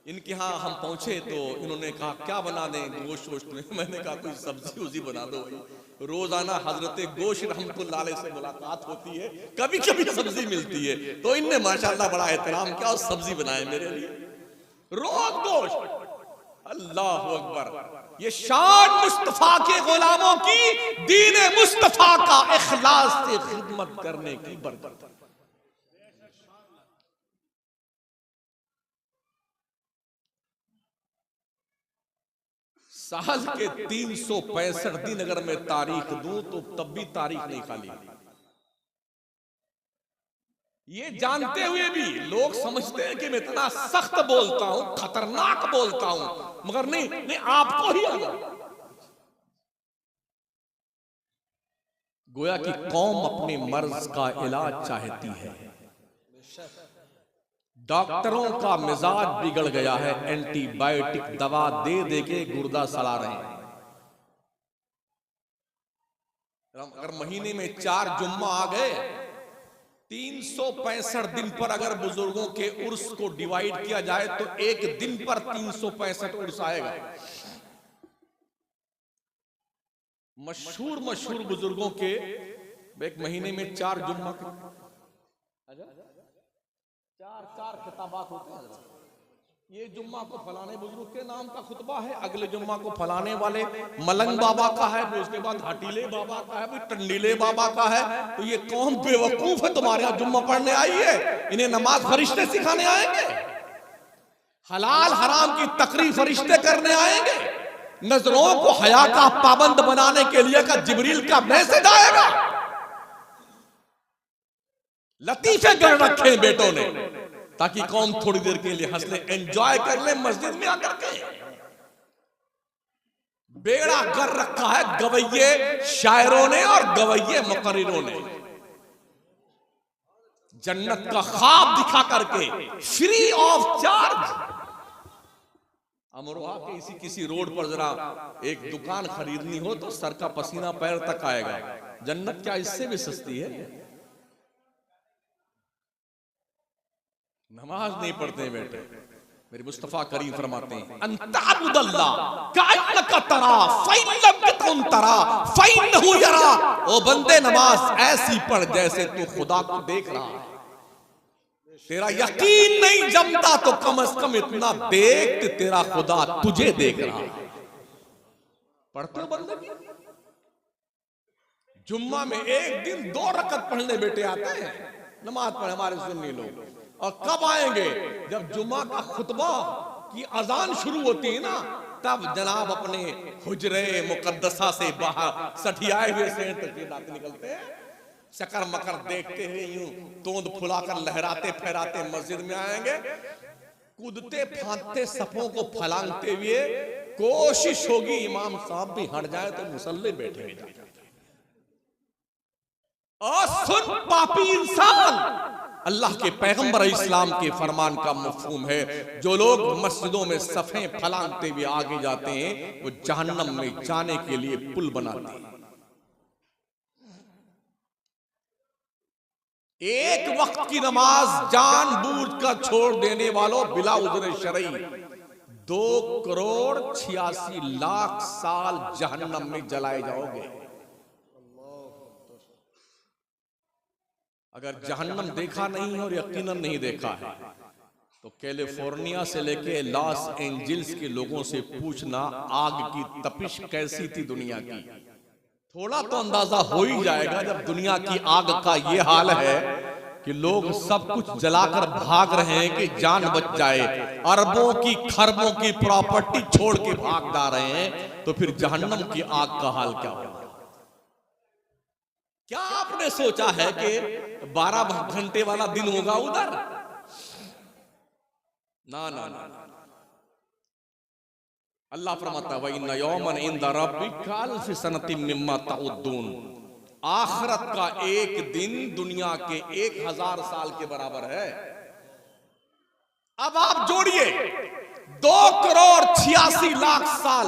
इनके यहाँ हम पहुंचे तो इन्होंने कहा क्या बना दें, गोश्त वोश्त में। मैंने कहा कोई सब्जी उसी बना दो भाई। रोजाना हजरत गोश रहमतुल्लाह अलैह से मुलाकात होती है, कभी कभी सब्जी मिलती है, तो इनने माशाल्लाह बड़ा एहतराम किया और सब्जी बनाए मेरे लिए, रोज गोश्त। अल्लाह अकबर। ये शान मुस्तफा के गुलामों की, दीन मुस्तफा का इखलास से खिदमत करने की बरकत। साल के 365 दिन अगर मैं तारीख दूं तो तब भी तारीख नहीं खाली। ये जानते हुए भी लोग समझते हैं कि मैं इतना सख्त बोलता हूं, खतरनाक बोलता हूं, मगर नहीं आपको ही आना। गोया कि कौम अपने मर्ज का इलाज चाहती है। डॉक्टरों का मिजाज बिगड़ गया है, एंटीबायोटिक दवा दे दे के गुर्दा सड़ा रहे हैं। अगर महीने में 4 जुम्मा आ गए, 365 दिन पर अगर बुजुर्गों के उर्स को डिवाइड किया जाए तो एक दिन पर 365 उर्स आएगा। मशहूर बुजुर्गों के एक महीने में 4 जुम्मा के 4 खिताबात होते हैं। ये जुम्मा को फलाने बुजुर्ग के नाम का खुतबा है, अगले जुम्मा को फलाने वाले मलंग बाबा का है, फिर उसके बाद हटीले बाबा का है, फिर टंडीले बाबा का है। तो ये कौन बेवकूफ है तुम्हारे यहाँ जुम्मा पढ़ने आई है? इन्हें नमाज फरिश्ते सिखाने आएंगे? हलाल हराम की तकरीर फरिश्ते करने आएंगे? नजरों को हया का पाबंद बनाने के लिए का जिब्रील का मैसेज आएगा? लतीफे गढ़ रखे बेटों ने ताकि कौम थोड़ी देर के लिए हंस ले, एंजॉय कर ले मस्जिद में आकर के। बेड़ा कर रखा है गवैये शायरों ने और गवैये मुकर्रिरों ने। जन्नत का ख्वाब दिखा करके फ्री ऑफ चार्ज। अमरोहा के इसी किसी रोड पर जरा एक दुकान खरीदनी हो तो सर का पसीना पैर तक आएगा। जन्नत क्या इससे भी सस्ती है? नमाज नहीं पढ़ते बेटे। मेरे मुस्तफा करीम फरमाते हैं अंताबुदल्लाह काइनका तरा फैलम बिकुम तरा फैनहु यरा। ओ बंदे नमाज ऐसी पढ़ जैसे तू खुदा को देख रहा है। तेरा यकीन नहीं जमता तो कम से कम इतना देख कि तेरा खुदा तुझे देख रहा है। पढ़ते हो बंदे? जुम्मा में एक दिन 2 रकत पढ़ने बेटे आते हैं, नमाज पढ़े हमारे सुन्नी लोग। और कब आएंगे? जब जुम्मा का खुतबा की अजान शुरू होती है ना, तब जनाब अपने हुजरे मुकद्दसा से बाहर सठियाए हुए से निकलते हैं, चकर मकर देखते हुए यूं तोंद फुलाकर लहराते फहराते मस्जिद में आएंगे। कूदते फांदते सफों को फलांगते हुए कोशिश होगी इमाम साहब भी हट जाए तो मुसल्ले बैठे जाए। और सुन पापी इंसान, अल्लाह के पैगंबर इस्लाम के फरमान का मफहूम है, जो लोग मस्जिदों में सफ़े फलांगते हुए आगे जाते हैं वो जहन्नम में जाने के लिए पुल बनाते हैं। एक वक्त की नमाज जानबूझ कर छोड़ देने वालों बिला उज़्र शरई 2,86,00,000 साल जहन्नम में जलाए जाओगे। अगर जहन्नम देखा नहीं और यकीनन नहीं देखा है तो कैलिफोर्निया से लेके लॉस एंजल्स के लोगों से पूछना आग की तपिश कैसी थी दुनिया की। थोड़ा तो अंदाजा हो ही जाएगा जब दुनिया की आग का ये हाल है कि लोग सब कुछ जलाकर भाग रहे हैं कि जान बच जाए, अरबों की खरबों की प्रॉपर्टी छोड़ के भाग जा रहे हैं, तो फिर जहन्नम की आग का हाल क्या होगा? क्या आपने सोचा है कि 12 घंटे वाला दिन होगा उधर? ना ना ना, अल्लाह फरमाता है वइन्ना यौमन इंदा रब्बिका अल्फ सनतिम मिम्मा तउद्दून। आखिरत का एक दिन दुनिया के 1000 साल के बराबर है। अब आप जोड़िए 2,86,00,000 साल।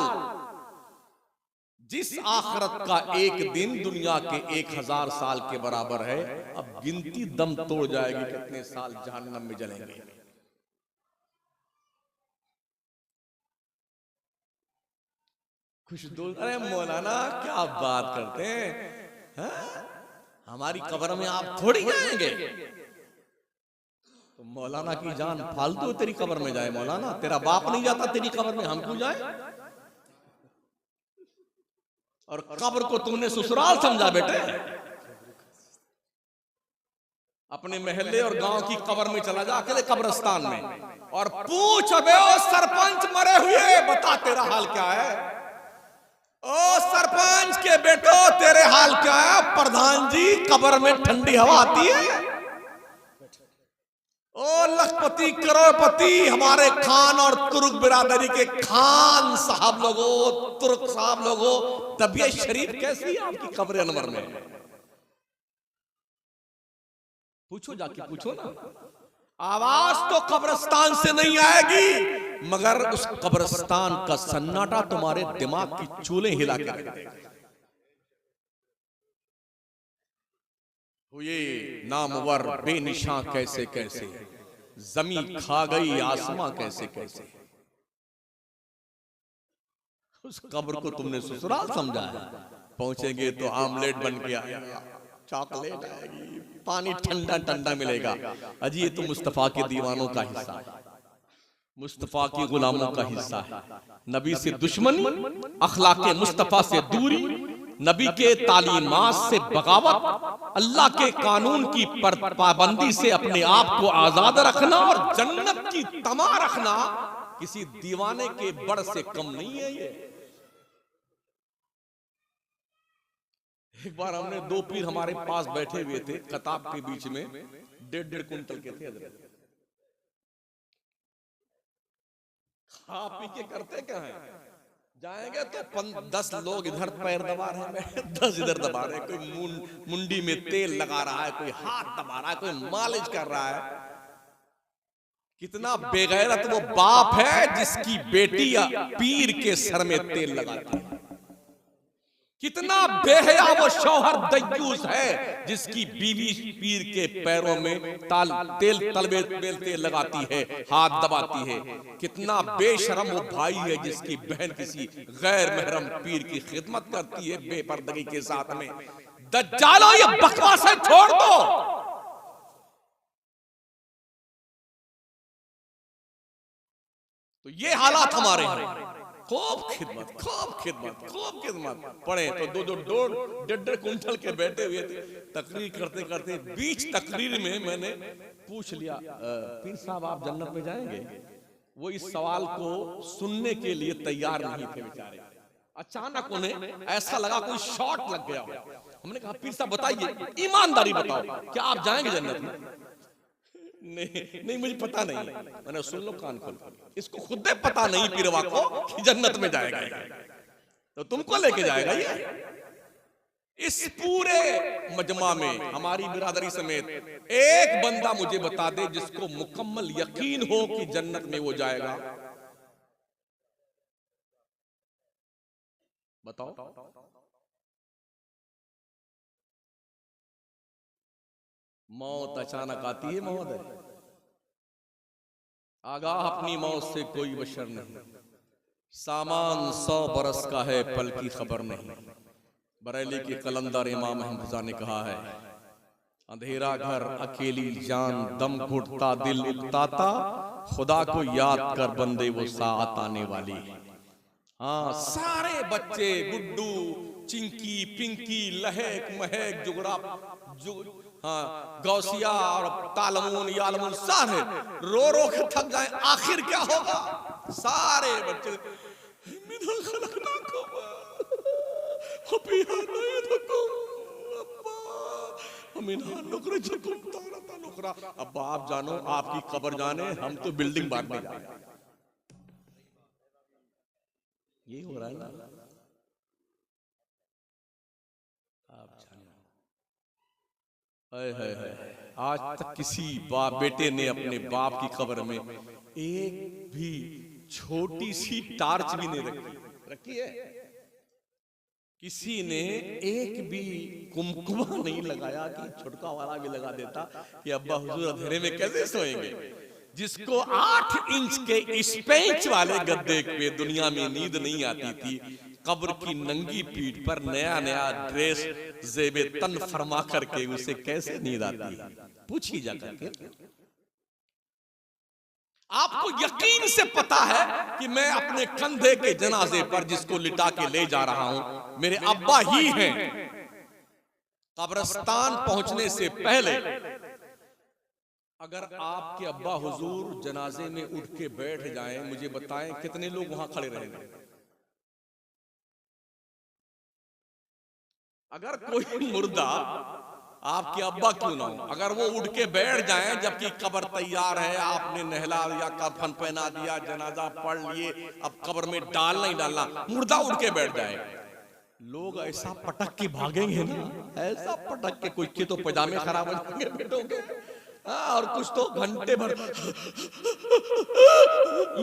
जिस आखिरत का एक दिन दुनिया के 1000 साल के बराबर है, अब गिनती दम तोड़ जाएगी कितने साल जहन्नम में जलेंगे। अरे मौलाना क्या बात करते हैं, हमारी कब्र में आप थोड़ी जाएंगे। तो मौलाना की जान फालतू तेरी कब्र में जाए? मौलाना तेरा बाप नहीं जाता तेरी कब्र में, हम क्यों जाए? और कब्र को तुमने ससुराल समझा बेटे। अपने महल्ले और गांव की कब्र में चला जा, अकेले कब्रिस्तान में, और पूछ बे ओ सरपंच मरे हुए, बता तेरा हाल क्या है? ओ सरपंच के बेटो तेरे हाल क्या है? प्रधान जी कब्र में ठंडी हवा आती है। ओ लखपति करोड़पति हमारे खान और तुर्क बिरादरी के खान साहब लोगों, तुर्क साहब लोगों, तबीयत शरीफ कैसी है आपकी कब्र अनवर में? पूछो, जाके पूछो ना। आवाज तो कब्रिस्तान से नहीं आएगी, मगर उस कब्रिस्तान का सन्नाटा तुम्हारे दिमाग की चूलें हिला के रख देगा। हुए नामवर बेनिशां कैसे कैसे, जमी खा गई आसमां कैसे कैसे। उस कब्र को तुमने ससुराल समझा है। पहुंचेंगे तो आमलेट बन के आएगा, चॉकलेट आएगी, पानी ठंडा ठंडा मिलेगा। अजी ये तो मुस्तफा के दीवानों का हिस्सा है। मुस्तफा की गुलामों का हिस्सा है। नबी से दुश्मनी, अखलाके मुस्तफा से दूरी, नबी के तालीमात से बगावत, अल्लाह के कानून की पाबंदी से अपने आप को आजाद रखना और जन्नत की तमा रखना किसी दीवाने के बड़ से कम नहीं है ये। एक बार हमने दो पीर हमारे पास बैठे हुए थे, कताब के बीच में, 1.5 कुंटल के थे हजरत। खा पी के करते क्या है, जाएंगे तो 10 लोग इधर पैर दबा रहे हैं, 10 इधर दबा रहे हैं, कोई मुंडी में तेल लगा रहा है, कोई हाथ दबा रहा है, कोई मालिश कर रहा है। कितना बेगैरत वो बाप है जिसकी बेटी पीर के सर में तेल लगाती है। कितना बेहया वो शौहर दयूस है जिसकी बीवी पीर के पैरों में तेल लगाती है, हाथ दबाती है। कितना बेशरम वो भाई है जिसकी बहन किसी गैर महरम पीर की खिदमत करती है बेपर्दगी के साथ में। दज्जालो ये बकवासें छोड़ दो। तो ये हालात हमारे हैं। खूब खिदमत पढ़े तो 1.5 कुंटल के बैठे हुए थे। तकरीर करते करते बीच तकरीर में मैंने पूछ लिया, पीर साहब आप जन्नत में जाएंगे? वो इस सवाल को सुनने के लिए तैयार नहीं थे बेचारे। अचानक उन्हें ऐसा लगा कोई शॉट लग गया। हमने कहा पीर साहब बताइए, ईमानदारी बताओ, क्या आप जाएंगे जन्नत में? नहीं मुझे पता नहीं। मैंने सुन लो कान खोल, इसको खुद पता नहीं पीरवा को कि जन्नत में जाएगा, तो तुमको लेके जाएगा ये। इस पूरे मजमा में हमारी बिरादरी समेत एक बंदा मुझे बता दे जिसको मुकम्मल यकीन हो कि जन्नत में वो जाएगा। बताओ। मौत अचानक आती है महोदय, आगाह अपनी मौत से कोई बशर नहीं। सामान 100 बरस का है, पल की खबर नहीं। बरेली के कलंदर इमाम अहमद ने कहा है, अंधेरा घर अकेली जान दम घुटता दिल उकताता, खुदा को याद कर बंदे वो साथ आने वाली। हाँ, सारे बच्चे गुड्डू, चिंकी, पिंकी, लहक, महक, जुगरा, हाँ, गौसिया और तालमुन यालमुन सारे रो रो के थक जाए, आखिर क्या होगा? सारे बच्चे अब्बा आप जानो, आपकी कब्र जाने, हम तो बिल्डिंग बांटने जा रहे हैं। ये हो रहा है ना। आज तक किसी बाप बेटे ने अपने बाप की कब्र में एक भी छोटी सी टार्च भी नहीं रखी है। किसी ने एक भी कुमकुमा नहीं लगाया कि छुटका वाला भी लगा देता कि अब्बा हुजूर अंधेरे में कैसे सोएंगे। जिसको 8 इंच के स्पेंच वाले गद्दे पे दुनिया में नींद नहीं आती थी, कब्र की नंगी पीठ पर नया नया ड्रेस जेबे तन फरमा करके उसे कैसे नींद आती है? पूछी जा करके। आपको यकीन से पता है कि मैं अपने कंधे के जनाजे पर जिसको लिटा के ले जा रहा हूं मेरे अब्बा ही हैं। कब्रिस्तान पहुंचने से पहले अगर आपके अब्बा हुजूर जनाजे में उठ के बैठ जाएं, मुझे बताएं कितने लोग वहां खड़े रहेंगे? अगर कोई मुर्दा आपके अब्बा क्यों ना हो, अगर वो उठ के बैठ जाएं जबकि कब्र तैयार है, आपने नहला दिया, कफन पहना दिया, जनाजा पढ़ लिए, अब कब्र में डालना ही डालना, मुर्दा उठ के बैठ जाए, लोग ऐसा पटक के भागेंगे ना, ऐसा पटक के, कुछ के तो पजामे खराब हो जाएंगे बेटों के, और कुछ तो घंटे भर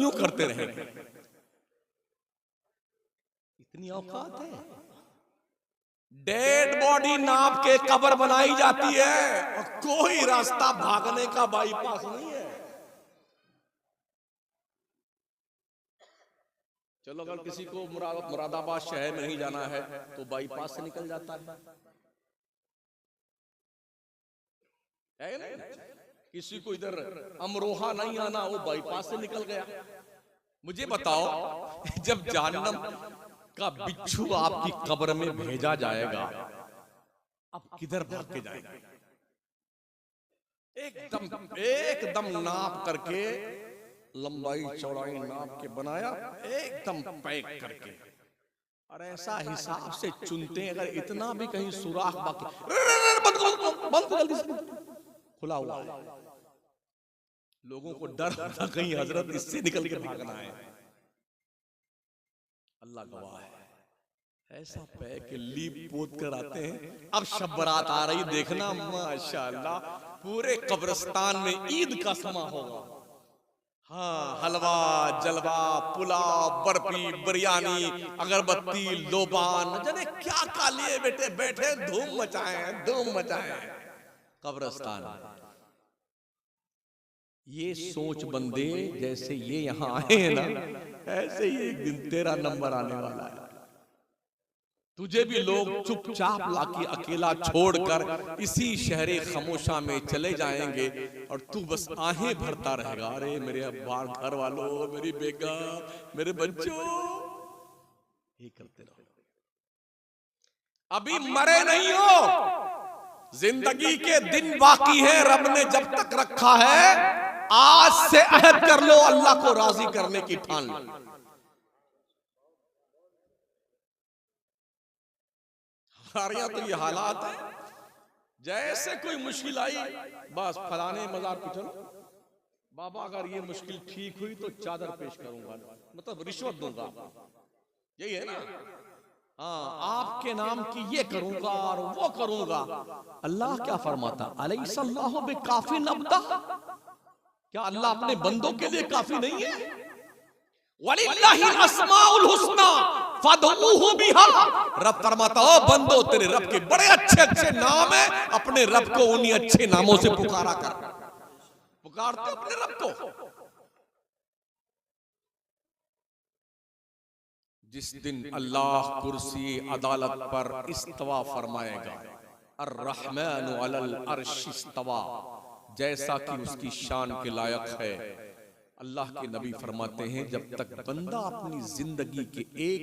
यूं करते रहेंगे। इतनी औकात है। डेड बॉडी नाप के कब्र बनाई जाती है और कोई रास्ता भागने का बाईपास नहीं है। चलो अगर किसी को मुरादाबाद शहर में नहीं जाना है तो बाईपास से निकल जाता है। किसी को इधर अमरोहा नहीं आना, वो बाईपास से निकल गया। मुझे बताओ जब जहन्नम का बिच्छू आपकी कब्र में भेजा जाएगा, आप किधर भाग के जाएंगे? एकदम नाप करके, लंबाई चौड़ाई नाप के बनाया, एकदम पैक करके, और ऐसा हिसाब से चुनते हैं अगर इतना भी कहीं सुराख बाकी, बंद जल्दी से, खुला हुआ है। लोगों को डर था कहीं हजरत इससे निकल के भागना है। अल्लाह गवाह है, ऐसा पैक लीप पोत कर आते हैं। अब शब बारात आ रही, देखना माशाअल्लाह पूरे कब्रिस्तान में ईद का समा होगा। हाँ, हलवा जलवा, पुलाव, बर्फी, बिरयानी, अगरबत्ती, लोबान, जाने क्या क्या लिए बेटे बैठे धूम मचाए कब्रिस्तान। ये सोच बंदे जैसे ये यहां आए हैं ना, ऐसे ही एक दिन तेरा नंबर आने वाला है। तुझे भी लोग चुपचाप लाके अकेला छोड़कर इसी शहरे खामोशा में चले जाएंगे और तू बस आहें भरता रहेगा, अरे मेरे बाहर घर वालों, मेरी बेगम, मेरे बच्चों, ये करते रहो। अभी मरे नहीं हो, जिंदगी के दिन बाकी है। रब ने जब तक रखा है, आज से अहद कर लो, अल्लाह को राजी करने की ठान लो। हमारे यहां तो ये हालात है, जैसे कोई मुश्किल आई बस फलाने मजार पे चलो बाबा, अगर ये मुश्किल ठीक हुई तो चादर पेश करूंगा, मतलब रिश्वत दूंगा, यही है ना। हाँ, आपके नाम की ये करूंगा और वो करूंगा। अल्लाह क्या फरमाता, अलैहिस्सलाहु बिकाफिन अब्दा, क्या अल्लाह अपने बंदों के लिए काफी नहीं है? वलिल्लाहिल अस्माउल हुस्ना फदऊहु बिहा, रब फरमाता हो बंदो तेरे रब के बड़े अच्छे अच्छे नाम है, अपने रब को उन्हीं अच्छे नामों से पुकारा कर। पुकारते अपने रब को। जिस दिन अल्लाह कुर्सी अदालत पर इस्तवा फरमाएगा, अर्रहमानु अलल अर्श इस्तवा, जैसा कि उसकी शान के लायक है। अल्लाह के नबी फरमाते हैं, जब तक बंदा अपनी जिंदगी के एक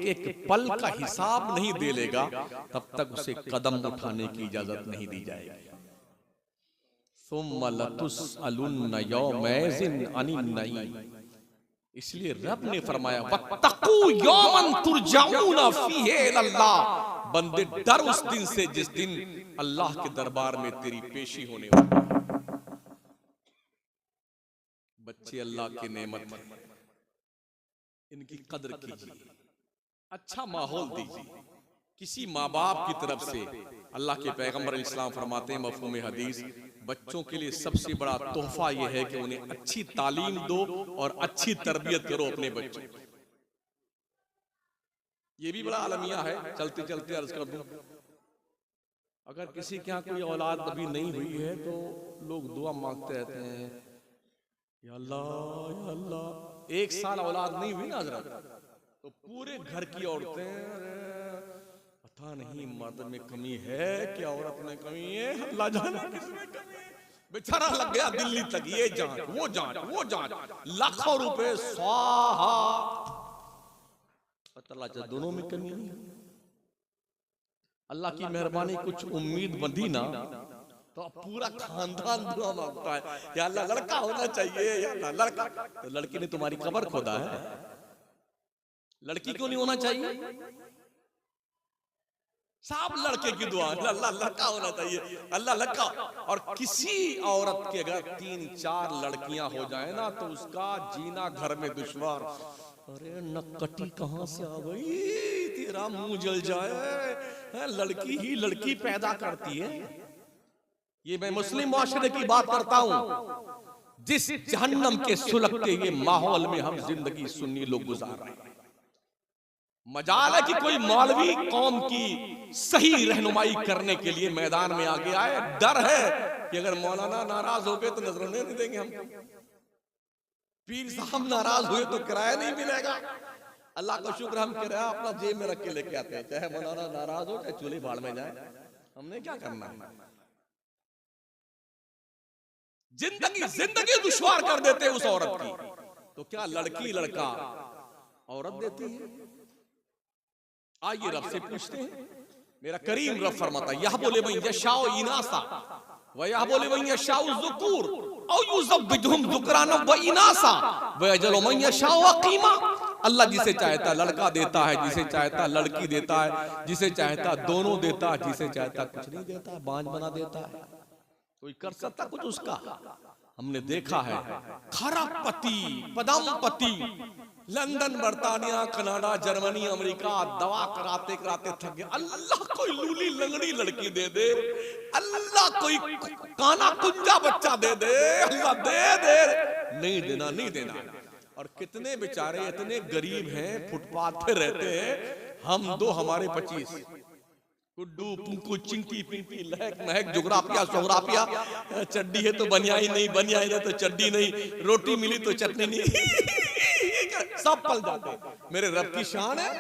एक पल का हिसाब नहीं दे लेगा, तब तक उसे कदम उठाने की इजाजत नहीं दी जाएगी। सुम्मा लतुसअलुन्ना यौमैज़िन अनिन नईम, इसलिए रब ने फरमाया वत्तकू यौमन तुरजाऊना फीहि इलल्लाह, बंदे डर उस दिन से जिस दिन अल्लाह के दरबार में तेरी पेशी होने वाली है। बच्चे अल्लाह की नेमत है, इनकी कदर कीजिए, अच्छा माहौल दीजिए। किसी माँ बाप की तरफ से अल्लाह के पैगंबर इस्लाम फरमाते हैं मफ़हूम हदीस, बच्चों के लिए सबसे बड़ा तोहफा यह है कि उन्हें अच्छी तालीम दो और अच्छी तरबियत करो अपने बच्चों। ये भी बड़ा अलमिया है, चलते चलते अर्ज कर दूं, अगर किसी के यहाँ कोई औलाद अभी नहीं हुई है तो लोग दुआ मांगते रहते हैं, या अल्लाह। एक साल औलाद नहीं हुई ना हजरत, तो पूरे घर की औरतें, पता नहीं मर्द में कमी है कि औरत में कमी है, अल्लाह जाने किसमें कमी है। बेचारा लग गया दिल्ली तक, ये जांच वो जांच, लाखों रुपए स्वाहा, पता चला दोनों में कमी नहीं। अल्लाह की मेहरबानी कुछ उम्मीद बंधी ना, तो पूरा खानदान दुआ मांगता है, या अल्लाह लड़का होना चाहिए, या अल्लाह लड़का। तो लड़की ने तुम्हारी कब्र खोदा है, लड़की क्यों नहीं होना चाहिए? सब लड़के की दुआ, अल्लाह लड़का होना चाहिए, अल्लाह लड़का। और किसी औरत के अगर 3-4 लड़कियां हो जाए ना, तो उसका जीना घर में दुश्वार। अरे नक्कटी कहां से आ गई, तेरा मुंह जल जाए, लड़की ही लड़की पैदा करती है। ये मैं मुस्लिम मुआशरे की बात करता हूं, जिस जहन्नम के सुलगते ये माहौल में हम जिंदगी सुन्नी लोग गुजार रहे हैं। मजाल है कि कोई मौलवी कौम की सही रहनुमाई करने के लिए मैदान में आगे आए। डर है कि अगर मौलाना नाराज हो गए तो नजराने नहीं देंगे हमको, पीर साहब नाराज हुए तो किराया नहीं मिलेगा। अल्लाह का शुक्र हम किराया अपना जेब में रख के लेके आते हैं, चाहे मौलाना नाराज हो चाहे चूल्हे भाड़ में जाए, हमने क्या करना है। जिंदगी जिंदगी दुश्वार कर देते हैं उस औरत की। तो क्या लड़की लड़का औरत देती है? आइए रब से पूछते हैं। मेरा करीम रब फरमाता यह बोले मैं यशाओ इनासा व यह बोले मैं यशाओ ज़ुकूर औ युज़ब्बिजुहुम ज़ुकराना व इनासा व यजअलु मैं यशाओ अक़ीमा। अल्लाह जिसे चाहता लड़का देता है, जिसे चाहता लड़की देता है, जिसे चाहता दोनों देता है, जिसे चाहता कुछ नहीं देता, बांझ बना देता है। कोई कर सकता कुछ उसका? हमने देखा है खरपति पदमपति लंदन, बर्तानिया, कनाडा, जर्मनी, अमेरिका दवा कराते कराते थक गए। अल्लाह कोई लूली लंगड़ी लड़की दे दे, अल्लाह कोई काना कुंजा बच्चा दे दे, अल्लाह दे दे, नहीं देना नहीं देना। और कितने बेचारे इतने गरीब हैं, फुटपाथ पे रहते हैं। हम दो हमारे 25 गुड्डू पुंकू चिंकी पिंकी लहक महक जुगराफिया सोगराफिया, चड्डी है तो बनियाई नहीं, बनियाई है तो चड्डी नहीं, रोटी मिली तो चटनी नहीं, सब पल जाते। मेरे रब की शान है।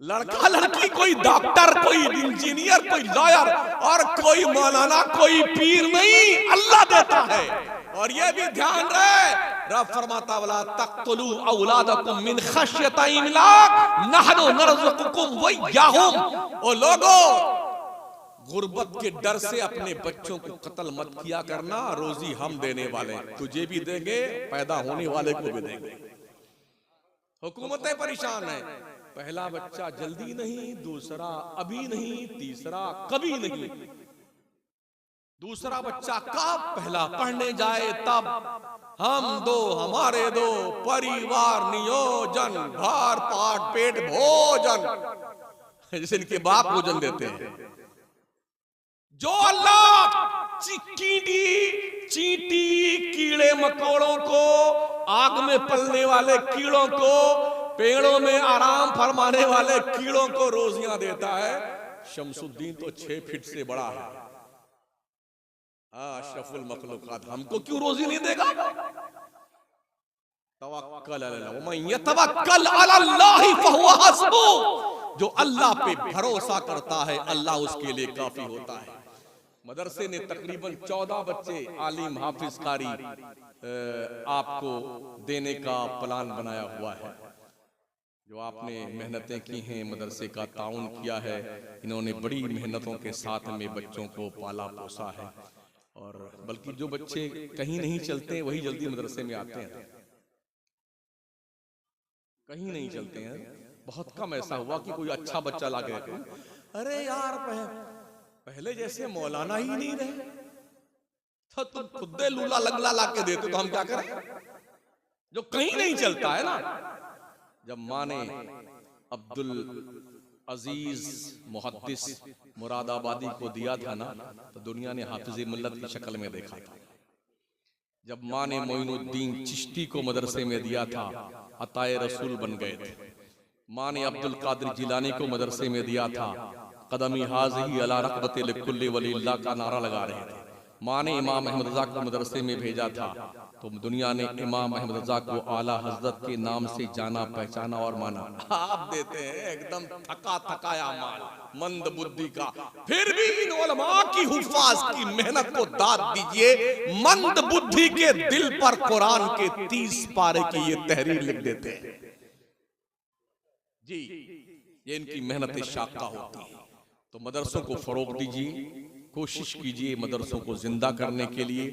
लड़का लड़की कोई डॉक्टर, कोई इंजीनियर, कोई लॉयर और कोई मौलाना, कोई पीर नहीं, अल्लाह देता है। और ये भी ध्यान रहे, रब फरमाता वला तक़्तुलू औलादकुम मिन खश्यति इमलाक नहनु नरज़ुकुकुम व इय्याहुम। ओ लोगों, गुर्बत के डर से अपने बच्चों को कत्ल मत किया करना, रोजी हम देने वाले, तुझे भी देंगे, पैदा होने वाले को भी देंगे। हुकूमतें परेशान है, पहला बच्चा जल्दी नहीं, दूसरा अभी नहीं, तीसरा कभी नहीं, दूसरा बच्चा कब, पहला पढ़ने जाए तब। हम दो हमारे दो, परिवार नियोजन, भार पाट पेट भोजन, जैसे इनके बाप भोजन देते हैं। जो अल्लाह चींटी कीड़े मकोड़ों को, आग में पलने वाले कीड़ों को, पेड़ों में आराम फरमाने वाले कीड़ों को रोजियां देता है, शमसुद्दीन तो 6 फीट से बड़ा है, अशरफुल मखलूकात, हमको क्यों रोजी नहीं देगा? तवक्कल अलल्लाह व मन यतवक्कल अलल्लाह फहुवा हस्बुह। जो अल्लाह पे भरोसा करता है, अल्लाह उसके लिए काफी होता है। मदरसे ने तकरीबन 14 बच्चे आलिम हाफिज कारी आपको देने का प्लान बनाया हुआ है। जो आपने मेहनतें की हैं, मदरसे का ताउन किया है, इन्होंने बड़ी मेहनतों के साथ में बच्चों को पाला पोसा है। और बल्कि जो बच्चे कहीं नहीं चलते वही जल्दी मदरसे में आते हैं, कहीं नहीं चलते हैं। बहुत कम ऐसा हुआ कि कोई अच्छा बच्चा ला के, अरे यार पहले जैसे मौलाना ही नहीं रहे, तो तुम खुद लूला लंगला ला के देते तो हम क्या करें? जो कहीं नहीं चलता है ना। जब माँ ने अब्दुल अजीज मुहद्दिस मुरादाबादी को दिया था ना, तो दुनिया ने हाफिज मिल्लत की शक्ल में देखा था। जब माँ ने मोइनुद्दीन चिश्ती को मदरसे में दिया था, अताए रसूल बन गए थे। माँ ने अब्दुल कादिर जिलानी को मदरसे में दिया था, कदमी हाज़िही अला रक़बति लिकुल्लि वलील्लाह का नारा लगा रहे थे। माँ ने इमाम अहमद रज़ा को मदरसे में भेजा था, तो दुनिया ने इमाम अहमद रज़ा को आला हजरत के नाम से जाना पहचाना और माना। आप देते हैं एकदम थका थकाया माल, मंद बुद्धि का। फिर भी इन उलमा की हुफ़ाज़ की मेहनत को दाद दीजिए, मंद बुद्धि के दिल पर कुरान के 30 पारे की ये तहरीर लिख देते हैं जी। ये इनकी मेहनत शाक़ा होती है। तो मदरसों को फरोग दीजिए, कोशिश कीजिए मदरसों को जिंदा करने के लिए।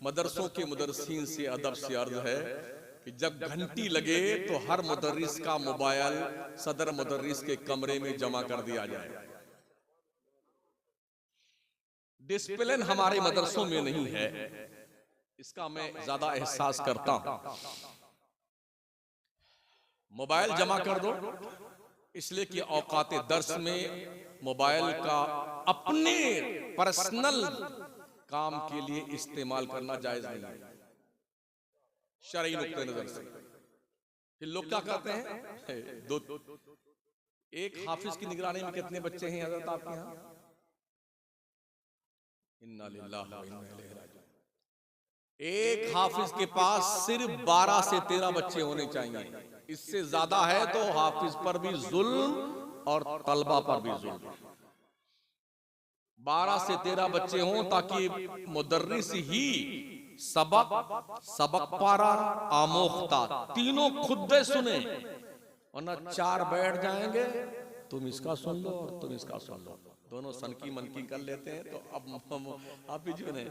मदरसों के मुदर्रिसीन से अदब से अर्ज है कि जब घंटी लगे तो हर मुदर्रिस का मोबाइल सदर मुदर्रिस के कमरे में जमा कर दिया जाए। डिसिप्लिन हमारे मदरसों में नहीं है, इसका मैं ज्यादा एहसास करता हूं। मोबाइल जमा कर दो, इसलिए कि औकात दर्स में मोबाइल का अपने पर्सनल काम के लिए इस्तेमाल करना जायज नहीं है शरई नुक्ते नजर से। फिर लोग क्या कहते हैं, एक हाफिज की निगरानी में कितने बच्चे हैं हजरत आपके यहाँ? इन्ना लिल्लाहि व इन्ना इलैहि राजिऊन। एक हाफिज के पास सिर्फ 12 से 13 बच्चे होने चाहिए। इससे ज्यादा है तो हाफिज पर भी जुल्म और तलबा पर भी जुल्म। 12 से 13 बच्चे हों, ताकि मुदर्रिस ही सबक पारा आमोख्ता तीनों खुद सुने, वरना 4 बैठ जाएंगे, तुम इसका सुन लो और तुम इसका सुन लो, दोनों सनकी मनकी कर लेते हैं। तो अब आप भी जो है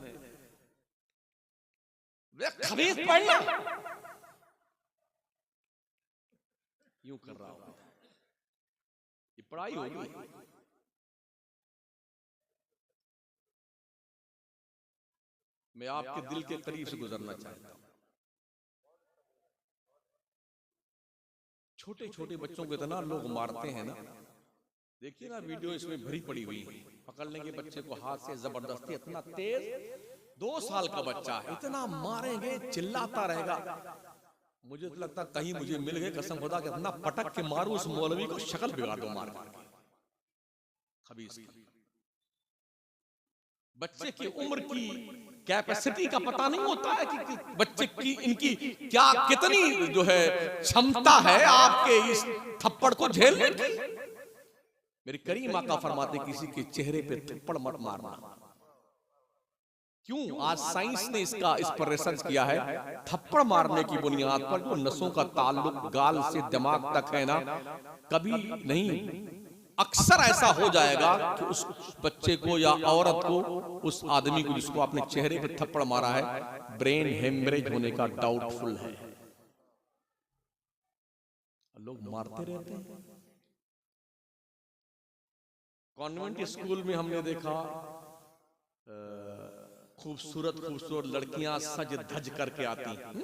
खबीस पढ़ना यूं कर रहा हूं, ये पढ़ाई होगी। मैं आपके दिल के करीब से गुजरना चाहता हूं। छोटे छोटे बच्चों को इतना लोग मारते हैं ना, देखिए ना वीडियो इसमें भरी पड़ी हुई है, पकड़ लेंगे बच्चे को हाथ से जबरदस्ती, इतना तेज, 2 साल का बच्चा है, इतना मारेंगे, चिल्लाता रहेगा। मुझे तो लगता कहीं मुझे मिल गए कसम खुदा के, इतना पटक के मारू उस मौलवी को, शक्ल बिगाड़ दो मार के। खबीस बच्चे की उम्र की कैपेसिटी का पता नहीं होता है कि बच्चे की इनकी क्या कितनी जो है क्षमता है आपके इस थप्पड़ को झेलने की। मेरी करीम आका फरमाते किसी के चेहरे पे थप्पड़ मत मारना। क्यों? आज साइंस ने इस पर रिसर्च किया है। थप्पड़ मारने की बुनियाद पर जो नसों का ताल्लुक गाल से दिमाग तक है ना, कभी नहीं, अक्सर ऐसा हो जाएगा कि उस बच्चे को या औरत को, उस आदमी को जिसको आपने चेहरे पे थप्पड़ मारा है, ब्रेन हेमरेज होने का डाउटफुल है। लोग मारते रहते हैं। कॉन्वेंट स्कूल में हमने देखा खूबसूरत खूबसूरत लड़कियां सज धज करके आती हैं,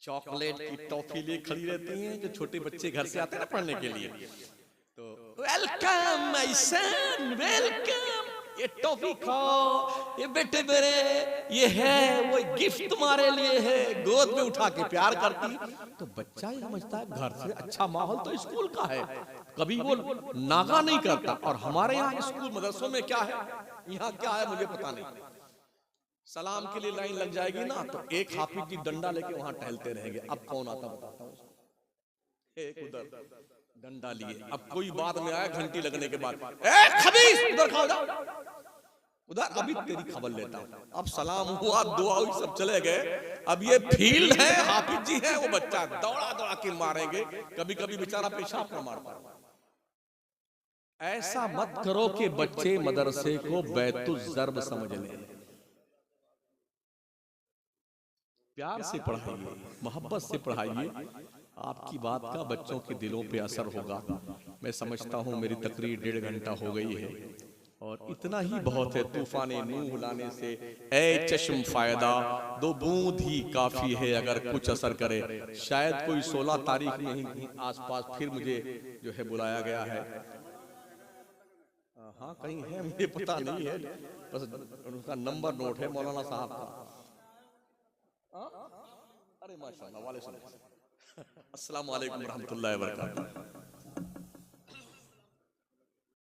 चॉकलेट की टॉफी लिए खड़ी रहती हैं, जो छोटे बच्चे घर से आते हैं ना पढ़ने के लिए, तो वेलकम माय सन, वेलकम, ये टॉफी खाओ, ये बेटे मेरे, ये है वो गिफ्ट तुम्हारे लिए है, गोद में उठा के प्यार करती। तो बच्चा ही समझता है घर से अच्छा माहौल तो स्कूल का है, कभी वो नागा नहीं करता। और हमारे यहाँ स्कूल मदरसों में क्या है, यहाँ क्या है मुझे पता नहीं। सलाम के लिए लाइन लग जाएगी ना, तो एक हाफिज जी डंडा लेके वहां टहलते रहेंगे। अब कौन आता बताता हूँ, एक उधर डंडा लिए, अब कोई बाद में आया घंटी लगने के बाद, ए खबीस उधर खाओ जाओ, उधर अभी तेरी खबर लेता हूँ। अब सलाम हुआ, दुआ हुई, सब चले गए। अब ये फील्ड है, हाफिज जी है, वो बच्चा दौड़ा दौड़ा के मारेंगे, कभी कभी बेचारा पेशाब कर मारता। ऐसा मत करो कि बच्चे मदरसे को बैतुल ज़र्ब समझ लें। प्यार से पढ़ाइए, मोहब्बत से पढ़ाइए, आपकी बात का बच्चों के दिलों पे असर होगा। मैं समझता हूँ मेरी तकरीर 1.5 घंटा हो गई है और इतना ही बहुत है। तूफान नूह लाने से ऐ चश्म फायदा, 2 बूंद ही काफी है अगर कुछ असर करे। शायद कोई 16 तारीख में ही आसपास फिर मुझे जो है बुलाया गया है। हाँ कहीं है, मुझे पता नहीं है, बस उनका नंबर नोट है मौलाना साहब का। अरे माशाल्लाह, वालेकुम अस्सलाम वालेकुम रहमतुल्लाहि व बरकातहू।